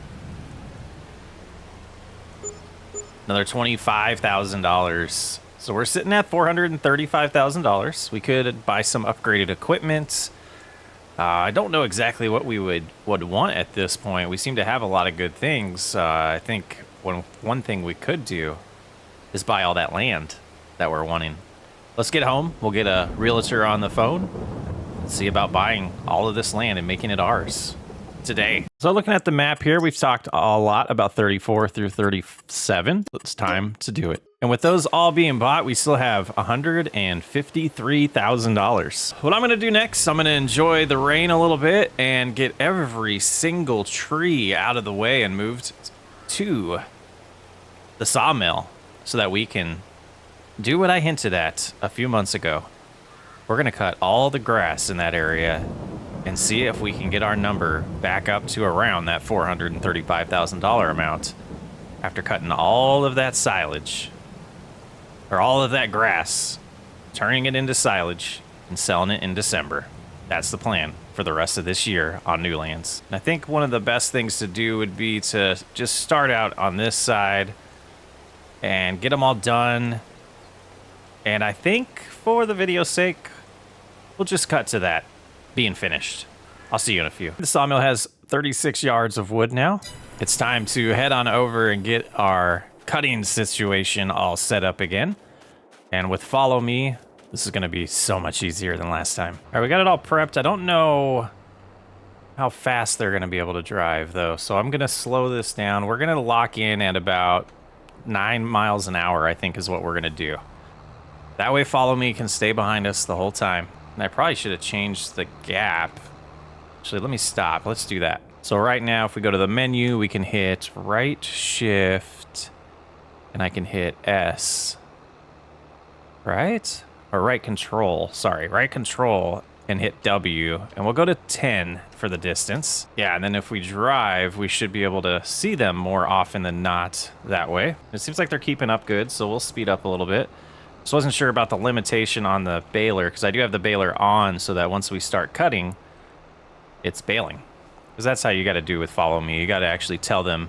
A: Another $25,000. So we're sitting at $435,000. We could buy some upgraded equipment. I don't know exactly what we would want at this point. We seem to have a lot of good things. I think one thing we could do is buy all that land that we're wanting. Let's get home. We'll get a realtor on the phone. Let's see about buying all of this land and making it ours today. So looking at the map here, we've talked a lot about 34 through 37. It's time to do it. And with those all being bought, we still have $153,000. What I'm going to do next, I'm going to enjoy the rain a little bit and get every single tree out of the way and moved to the sawmill so that we can do what I hinted at a few months ago. We're going to cut all the grass in that area and see if we can get our number back up to around that $435,000 amount after cutting all of that silage, or all of that grass, turning it into silage and selling it in December. That's the plan for the rest of this year on new lands. And I think one of the best things to do would be to just start out on this side and get them all done. And I think for the video's sake, we'll just cut to that being finished. I'll see you in a few. The sawmill has 36 yards of wood now. It's time to head on over and get our cutting situation all set up again. And with Follow Me, this is going to be so much easier than last time. All right, we got it all prepped. I don't know how fast they're going to be able to drive, though. So I'm going to slow this down. We're going to lock in at about 9 miles an hour, I think is what we're going to do. That way Follow Me can stay behind us the whole time. And I probably should have changed the gap. Actually, let me stop. Let's do that. So right now, if we go to the menu, we can hit right shift and I can hit S. Right? Or right control. Sorry, right control and hit W. And we'll go to 10 for the distance. Yeah, and then if we drive, we should be able to see them more often than not that way. It seems like they're keeping up good, so we'll speed up a little bit. Just wasn't sure about the limitation on the baler, because I do have the baler on so that once we start cutting, it's baling. Because that's how you got to do with Follow Me. You got to actually tell them,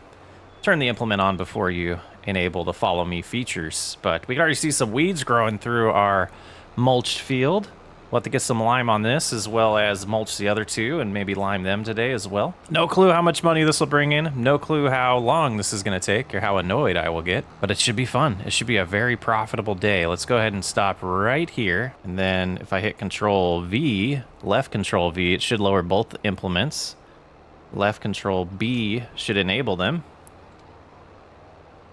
A: turn the implement on before you enable the Follow Me features. But we can already see some weeds growing through our mulched field. We'll have to get some lime on this, as well as mulch the other two and maybe lime them today as well. No clue how much money this will bring in. No clue how long this is going to take or how annoyed I will get. But it should be fun. It should be a very profitable day. Let's go ahead and stop right here. And then if I hit Control V, left Control V, it should lower both implements. Left Control B should enable them.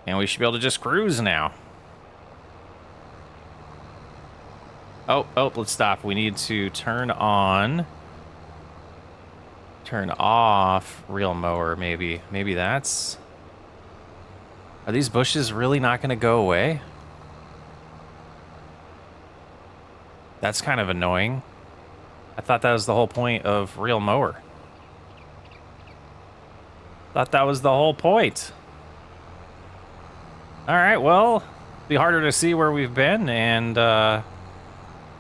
A: And we should be able to just cruise now. Oh, let's stop. We need to turn off reel mower, maybe. Maybe that's... Are these bushes really not going to go away? That's kind of annoying. I thought that was the whole point of reel mower. Thought that was the whole point. All right, well, be harder to see where we've been, and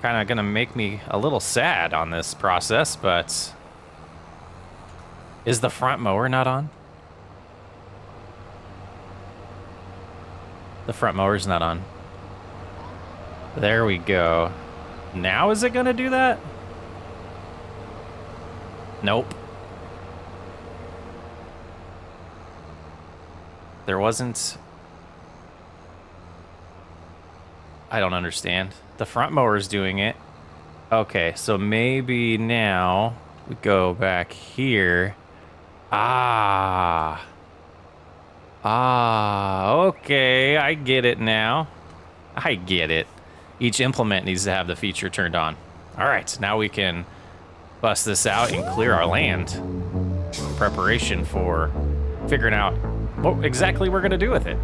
A: kind of gonna make me a little sad on this process, but is the front mower not on? The front mower's not on. There we go. Now is it gonna do that? Nope. There wasn't... I don't understand. The front mower's doing it. Okay, so maybe now we go back here. Okay, I get it now. I get it. Each implement needs to have the feature turned on. All right, now we can bust this out and clear our land in preparation for figuring out what exactly we're gonna do with it.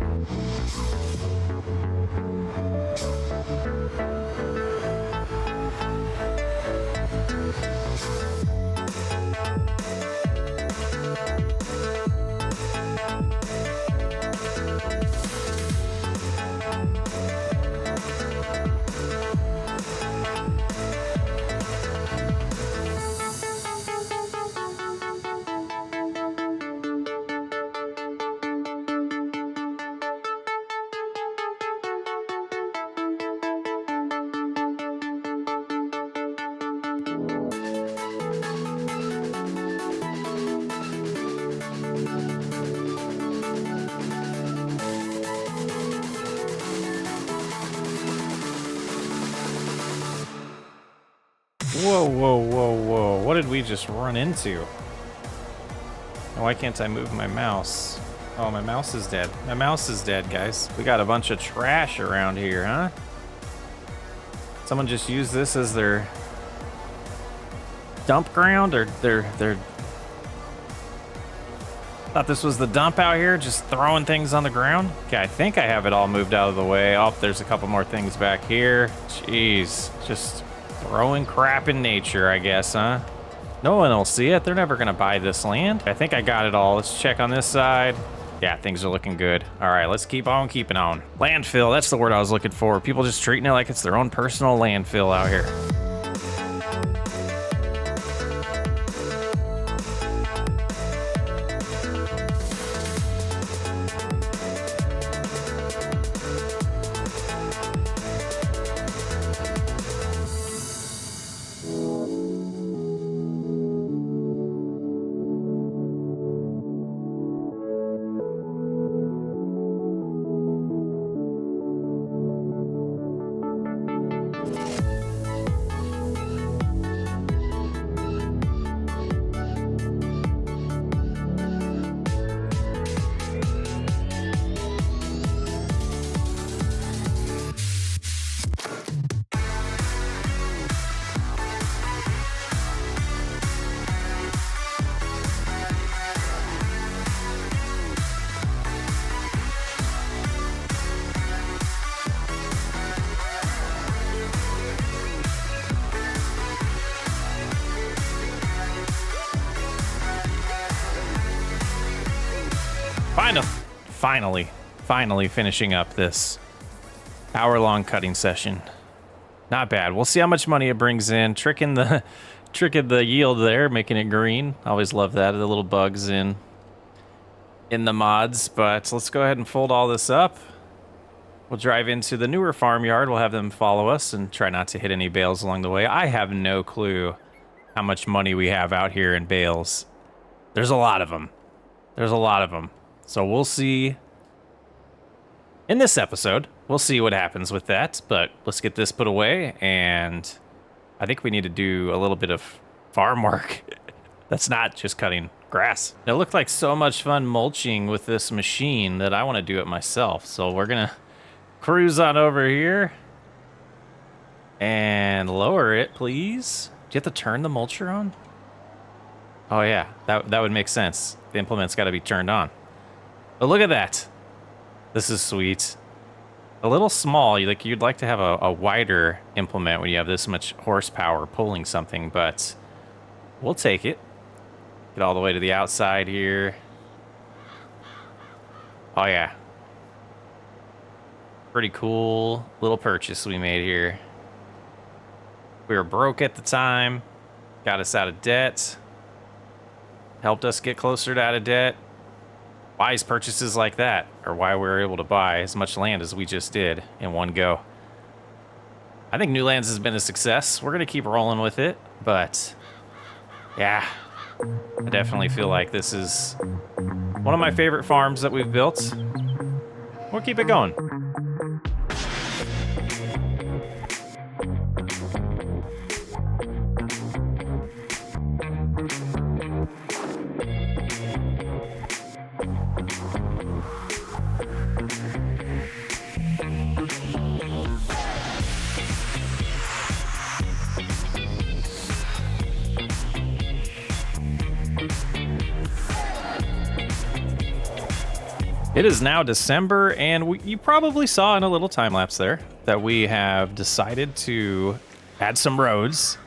A: Whoa. What did we just run into? Why can't I move my mouse? Oh, my mouse is dead. My mouse is dead, guys. We got a bunch of trash around here, huh? Someone just used this as their dump ground, or their... Thought this was the dump out here, just throwing things on the ground. Okay, I think I have it all moved out of the way. Oh, there's a couple more things back here. Jeez, just throwing crap in nature, I guess, huh? No one will see it. They're never gonna buy this land. I think I got it all. Let's check on this side. Yeah, things are looking good. All right, let's keep on keeping on. Landfill, that's the word I was looking for. People just treating it like it's their own personal landfill out here. Finally finishing up this hour-long cutting session. Not bad. We'll see how much money it brings in. Tricking the yield there, making it green. Always love that. The little bugs in the mods. But let's go ahead and fold all this up. We'll drive into the newer farmyard. We'll have them follow us and try not to hit any bales along the way. I have no clue how much money we have out here in bales. There's a lot of them. There's a lot of them. So we'll see in this episode. We'll see what happens with that. But let's get this put away. And I think we need to do a little bit of farm work. That's not just cutting grass. It looked like so much fun mulching with this machine that I want to do it myself. So we're going to cruise on over here and lower it, please. Do you have to turn the mulcher on? Oh yeah, that would make sense. The implement's got to be turned on. But look at that. This is sweet. A little small. You'd like to have a wider implement when you have this much horsepower pulling something, but we'll take it. Get all the way to the outside here. Oh yeah. Pretty cool little purchase we made here. We were broke at the time. Got us out of debt. Helped us get closer to out of debt. Wise purchases like that are why we were able to buy as much land as we just did in one go. I think New Lands has been a success. We're going to keep rolling with it, but yeah, I definitely feel like this is one of my favorite farms that we've built. We'll keep it going. It is now December, and you probably saw in a little time lapse there that we have decided to add some roads.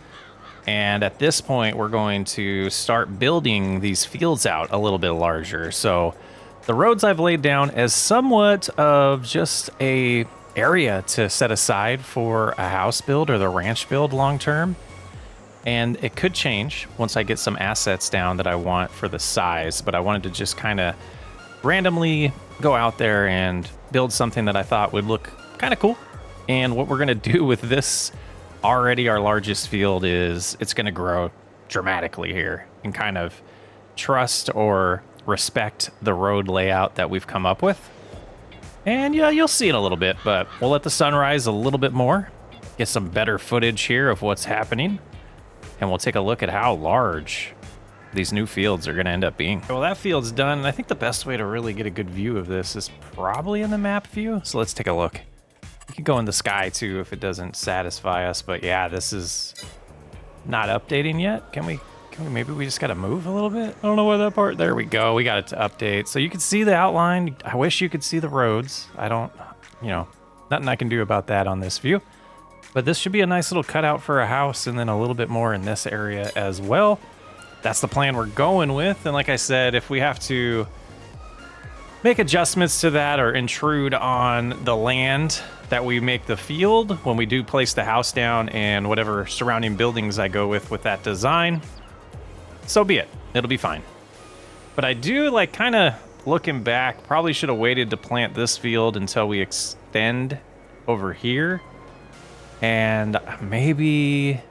A: And at this point, we're going to start building these fields out a little bit larger. So the roads I've laid down as somewhat of just a area to set aside for a house build or the ranch build long term. And it could change once I get some assets down that I want for the size, but I wanted to just kind of randomly go out there and build something that I thought would look kind of cool. And what we're going to do with this already our largest field is it's going to grow dramatically here and kind of trust or respect the road layout that we've come up with. And yeah, you'll see in a little bit, but we'll let the sun rise a little bit more, get some better footage here of what's happening, and we'll take a look at how large these new fields are going to end up being. Well, that field's done, and I think the best way to really get a good view of this is probably in the map view. So let's take a look. We could go in the sky too if it doesn't satisfy us, but yeah, this is not updating yet. Can we maybe we just got to move a little bit? I don't know where that part, there we go. We got it to update. So you can see the outline. I wish you could see the roads. I don't, nothing I can do about that on this view, but this should be a nice little cutout for a house, and then a little bit more in this area as well. That's the plan we're going with. And like I said, if we have to make adjustments to that or intrude on the land that we make the field when we do place the house down and whatever surrounding buildings I go with that design, so be it. It'll be fine. But I do like kind of looking back, probably should have waited to plant this field until we extend over here. And maybe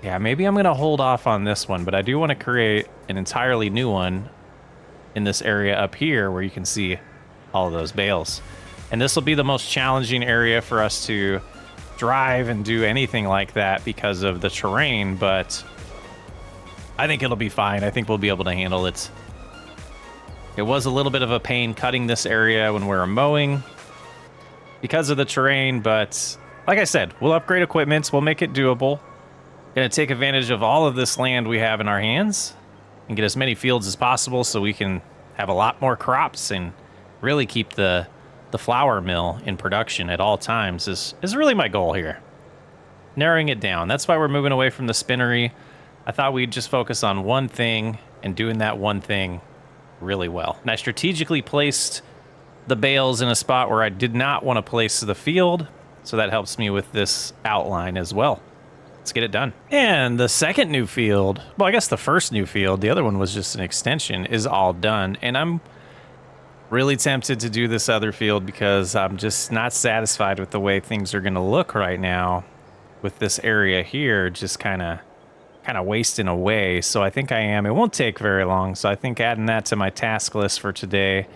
A: I'm going to hold off on this one, but I do want to create an entirely new one in this area up here where you can see all of those bales. And this will be the most challenging area for us to drive and do anything like that because of the terrain, but I think it'll be fine. I think we'll be able to handle it. It was a little bit of a pain cutting this area when we were mowing because of the terrain, but like I said, we'll upgrade equipment, we'll make it doable. Gonna take advantage of all of this land we have in our hands and get as many fields as possible so we can have a lot more crops and really keep the flour mill in production at all times is really my goal here. Narrowing it down. That's why we're moving away from the spinnery. I thought we'd just focus on one thing and doing that one thing really well. And I strategically placed the bales in a spot where I did not want to place the field, so that helps me with this outline as well. Let's get it done. And the second new field, well, I guess the first new field, the other one was just an extension, is all done. And I'm Really tempted to do this other field because I'm just not satisfied with the way things are going to look right now with this area here just kind of wasting away. So I think I am. It won't take very long. So I think adding that to my task list for today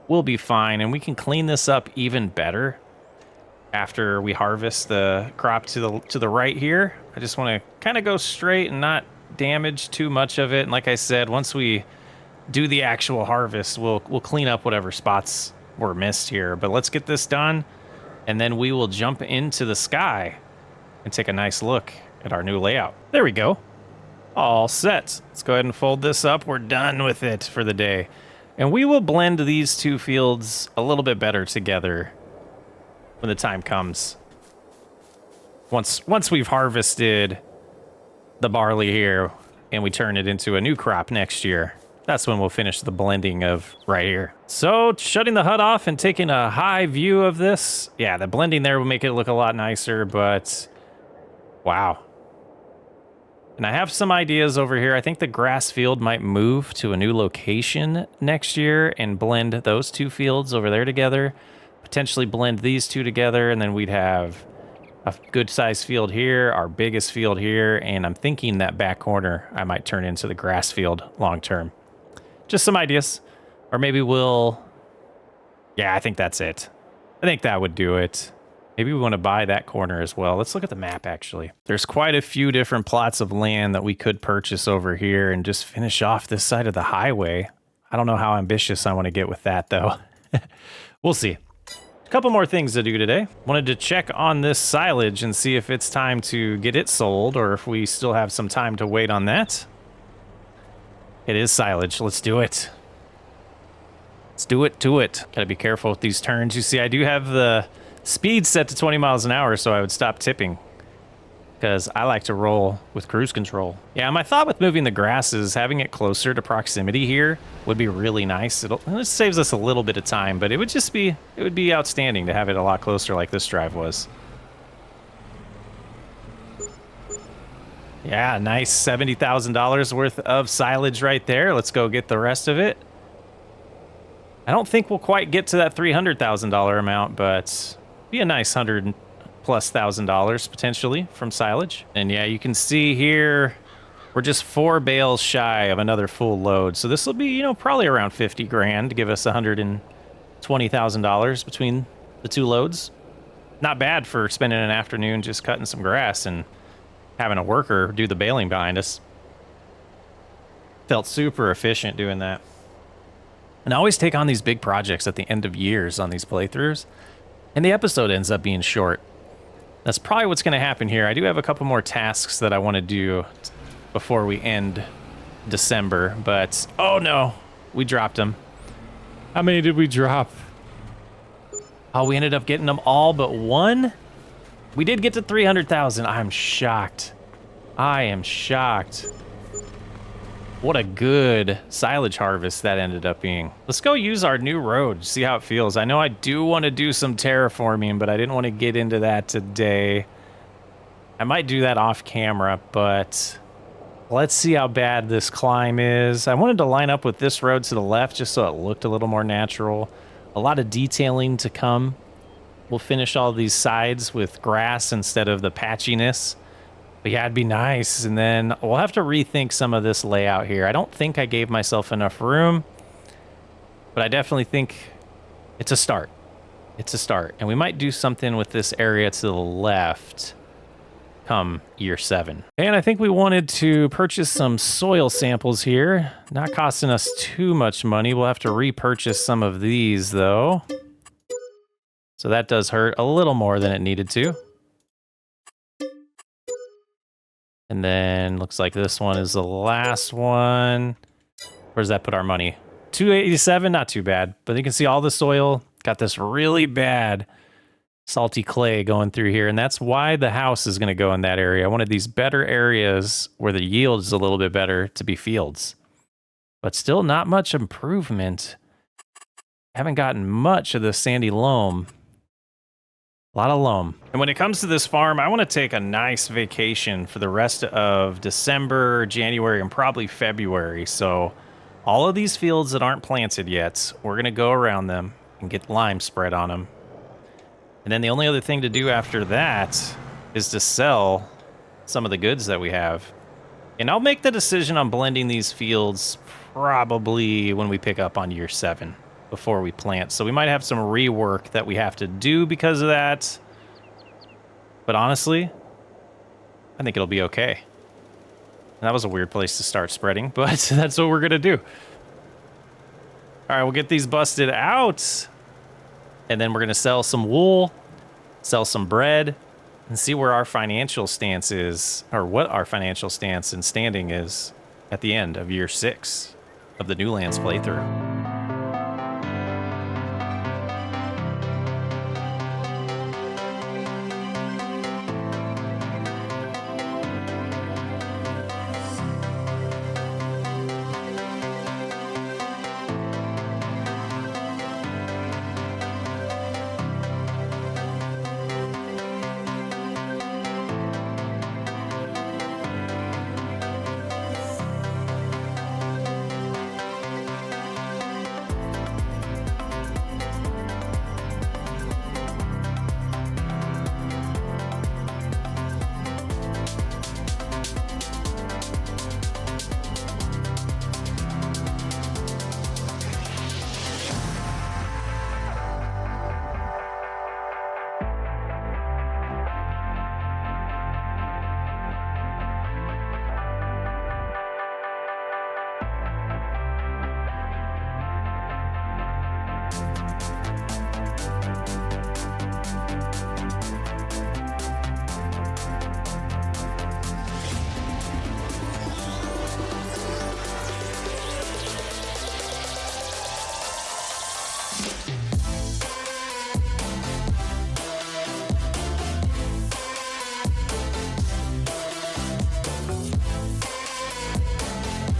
A: will be fine. And we can clean this up even better after we harvest the crop to the right here. I just want to kind of go straight and not damage too much of it. And like I said, once we do the actual harvest, we'll clean up whatever spots were missed here. But let's get this done, and then we will jump into the sky and take a nice look at our new layout. There we go. All set. Let's go ahead and fold this up. We're done with it for the day. And we will blend these two fields a little bit better together when the time comes. Once we've harvested the barley here and we turn it into a new crop next year, that's when we'll finish the blending of right here. So shutting the HUD off and taking a high view of this. Yeah, the blending there will make it look a lot nicer, but wow. And I have some ideas over here. I think the grass field might move to a new location next year and blend those two fields over there together. Potentially blend these two together, and then we'd have a good sized field here, our biggest field here, and I'm thinking that back corner I might turn into the grass field long term. Just some ideas. Or maybe yeah, I think that's it. I think that would do it. Maybe we want to buy that corner as well. Let's look at the map, actually. There's quite a few different plots of land that we could purchase over here and just finish off this side of the highway. I don't know how ambitious I want to get with that, though. We'll see. A couple more things to do today. Wanted to check on this silage and see if it's time to get it sold or if we still have some time to wait on that. It is silage. Let's do it. Let's do it to it. Gotta be careful with these turns. You see, I do have the speed set to 20 miles an hour, so I would stop tipping because I like to roll with cruise control. Yeah, my thought with moving the grass is having it closer to proximity here would be really nice. It saves us a little bit of time, but it would be outstanding to have it a lot closer like this drive was. Yeah, nice $70,000 worth of silage right there. Let's go get the rest of it. I don't think we'll quite get to that $300,000 amount, but be a nice $100,000+ potentially from silage. And yeah, you can see here we're just 4 bales shy of another full load. So this will be, probably around 50 grand to give us $120,000 between the two loads. Not bad for spending an afternoon just cutting some grass and having a worker do the baling behind us. Felt super efficient doing that. And I always take on these big projects at the end of years on these playthroughs, and the episode ends up being short. That's probably what's going to happen here. I do have a couple more tasks that I want to do before we end December, but oh no, we dropped them. How many did we drop? Oh, we ended up getting them all but one? We did get to 300,000. I'm shocked. I am shocked. What a good silage harvest that ended up being. Let's go use our new road, see how it feels. I know I do want to do some terraforming, but I didn't want to get into that today. I might do that off camera, but let's see how bad this climb is. I wanted to line up with this road to the left just so it looked a little more natural. A lot of detailing to come. We'll finish all these sides with grass instead of the patchiness. But yeah, it'd be nice. And then we'll have to rethink some of this layout here. I don't think I gave myself enough room, but I definitely think it's a start. It's a start. And we might do something with this area to the left come year 7. And I think we wanted to purchase some soil samples here. Not costing us too much money. We'll have to repurchase some of these though. So that does hurt a little more than it needed to. And then looks like this one is the last one. Where does that put our money? 287, not too bad. But you can see all the soil got this really bad salty clay going through here. And that's why the house is going to go in that area. I wanted these better areas where the yield is a little bit better to be fields. But still not much improvement. Haven't gotten much of the sandy loam. A lot of loam. And when it comes to this farm, I want to take a nice vacation for the rest of December, January, and probably February. So All of these fields that aren't planted yet, we're going to go around them and get lime spread on them. And then the only other thing to do after that is to sell some of the goods that we have. And I'll make the decision on blending these fields probably when we pick up on year 7 before we plant. So we might have some rework that we have to do because of that. But honestly, I think it'll be okay. And that was a weird place to start spreading, but that's what we're going to do. All right, we'll get these busted out. And then we're going to sell some wool, sell some bread, and see where our financial stance is, or what our financial stance and standing is at the end of year 6 of the New Lands playthrough.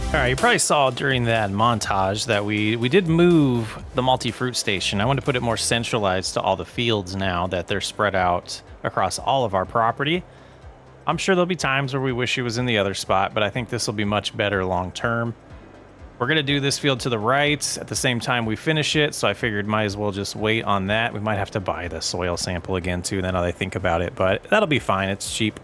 A: All right, you probably saw during that montage that we did move the multi-fruit station. I want to put it more centralized to all the fields now that they're spread out across all of our property. I'm sure there'll be times where we wish it was in the other spot, but I think this will be much better long term. We're going to do this field to the right at the same time we finish it, so I figured might as well just wait on that. We might have to buy the soil sample again too, now that I think about it, but that'll be fine. It's cheap.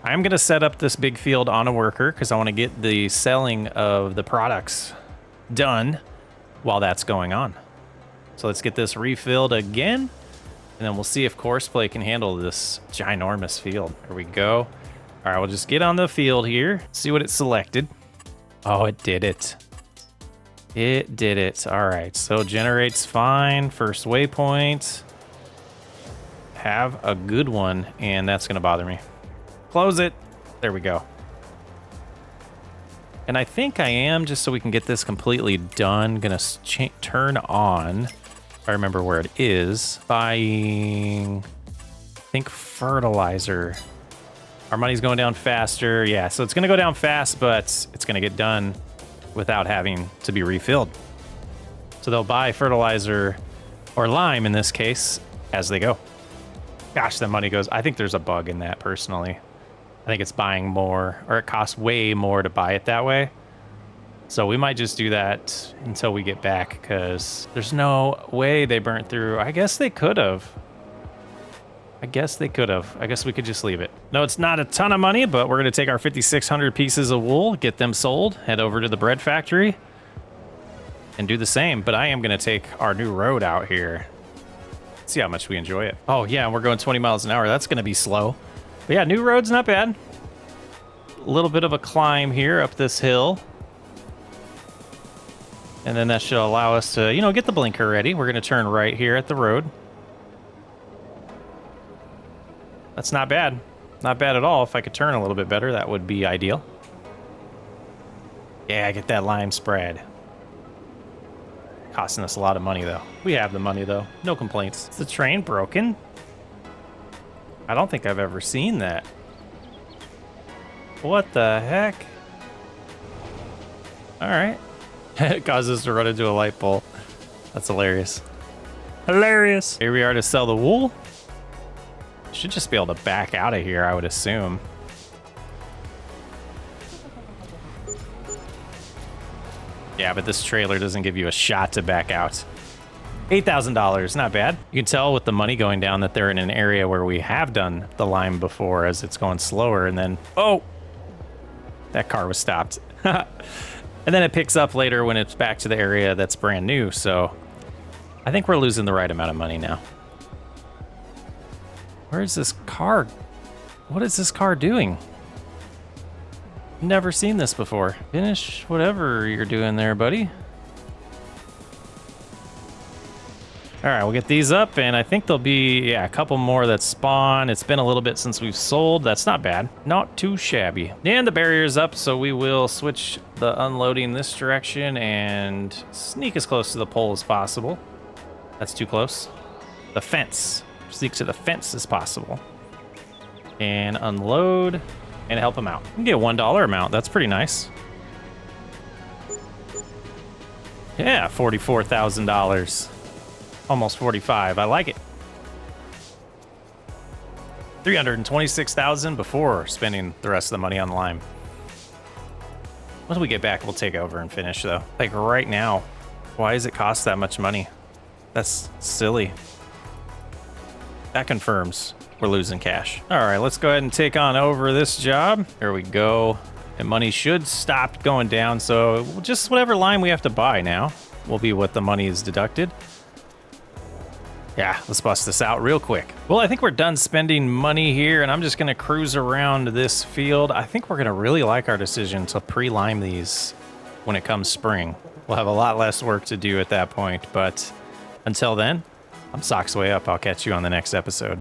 A: I'm going to set up this big field on a worker because I want to get the selling of the products done while that's going on. So let's get this refilled again, and then we'll see if Courseplay can handle this ginormous field. There we go. All right, we'll just get on the field here, see what it selected. Oh, it did it. It did it. All right, so generates fine. First waypoint. Have a good one, and that's going to bother me. Close it. There we go. And I think I am, just so we can get this completely done, gonna turn on, if I remember where it is, buying, I think, fertilizer. Our money's going down faster. Yeah, so it's gonna go down fast, but it's gonna get done without having to be refilled. So they'll buy fertilizer, or lime in this case, as they go. Gosh, that money goes. I think there's a bug in that personally. I think it's buying more, or it costs way more to buy it that way. So we might just do that until we get back, because there's no way they burnt through. I guess they could have. I guess we could just leave it. No, it's not a ton of money, but we're going to take our 5,600 pieces of wool, get them sold, head over to the bread factory, and do the same. But I am going to take our new road out here. See how much we enjoy it. Oh, yeah, and we're going 20 miles an hour. That's going to be slow. But yeah, new road's not bad. A little bit of a climb here up this hill. And then that should allow us to, get the blinker ready. We're going to turn right here at the road. That's not bad. Not bad at all. If I could turn a little bit better, that would be ideal. Yeah, get that lime spread. Costing us a lot of money, though. We have the money, though. No complaints. Is the train broken? I don't think I've ever seen that. What the heck? All right. It causes us to run into a light pole. That's hilarious. Hilarious. Here we are to sell the wool. Should just be able to back out of here, I would assume. Yeah, but this trailer doesn't give you a shot to back out. $8,000, not bad. You can tell with the money going down that they're in an area where we have done the lime before as it's going slower, and then, oh, that car was stopped. And then it picks up later when it's back to the area that's brand new, so I think we're losing the right amount of money now. Where is this car? What is this car doing? Never seen this before. Finish whatever you're doing there, buddy. All right, we'll get these up, and I think there'll be, yeah, a couple more that spawn. It's been a little bit since we've sold. That's not bad. Not too shabby. And the barrier's up, so we will switch the unloading this direction and sneak as close to the pole as possible. That's too close. The fence. Sneak to the fence as possible. And unload and help them out. We can get a $1 amount. That's pretty nice. Yeah, $44,000. Almost 45. I like it. 326,000 before spending the rest of the money on lime. Once we get back, we'll take over and finish though. Like right now, why does it cost that much money? That's silly. That confirms we're losing cash. All right, let's go ahead and take on over this job. There we go. And money should stop going down. So just whatever lime we have to buy now will be what the money is deducted. Yeah, let's bust this out real quick. Well, I think we're done spending money here, and I'm just gonna cruise around this field. I think we're gonna really like our decision to pre-lime these when it comes spring. We'll have a lot less work to do at that point, but until then, I'm Socks Way Up. I'll catch you on the next episode.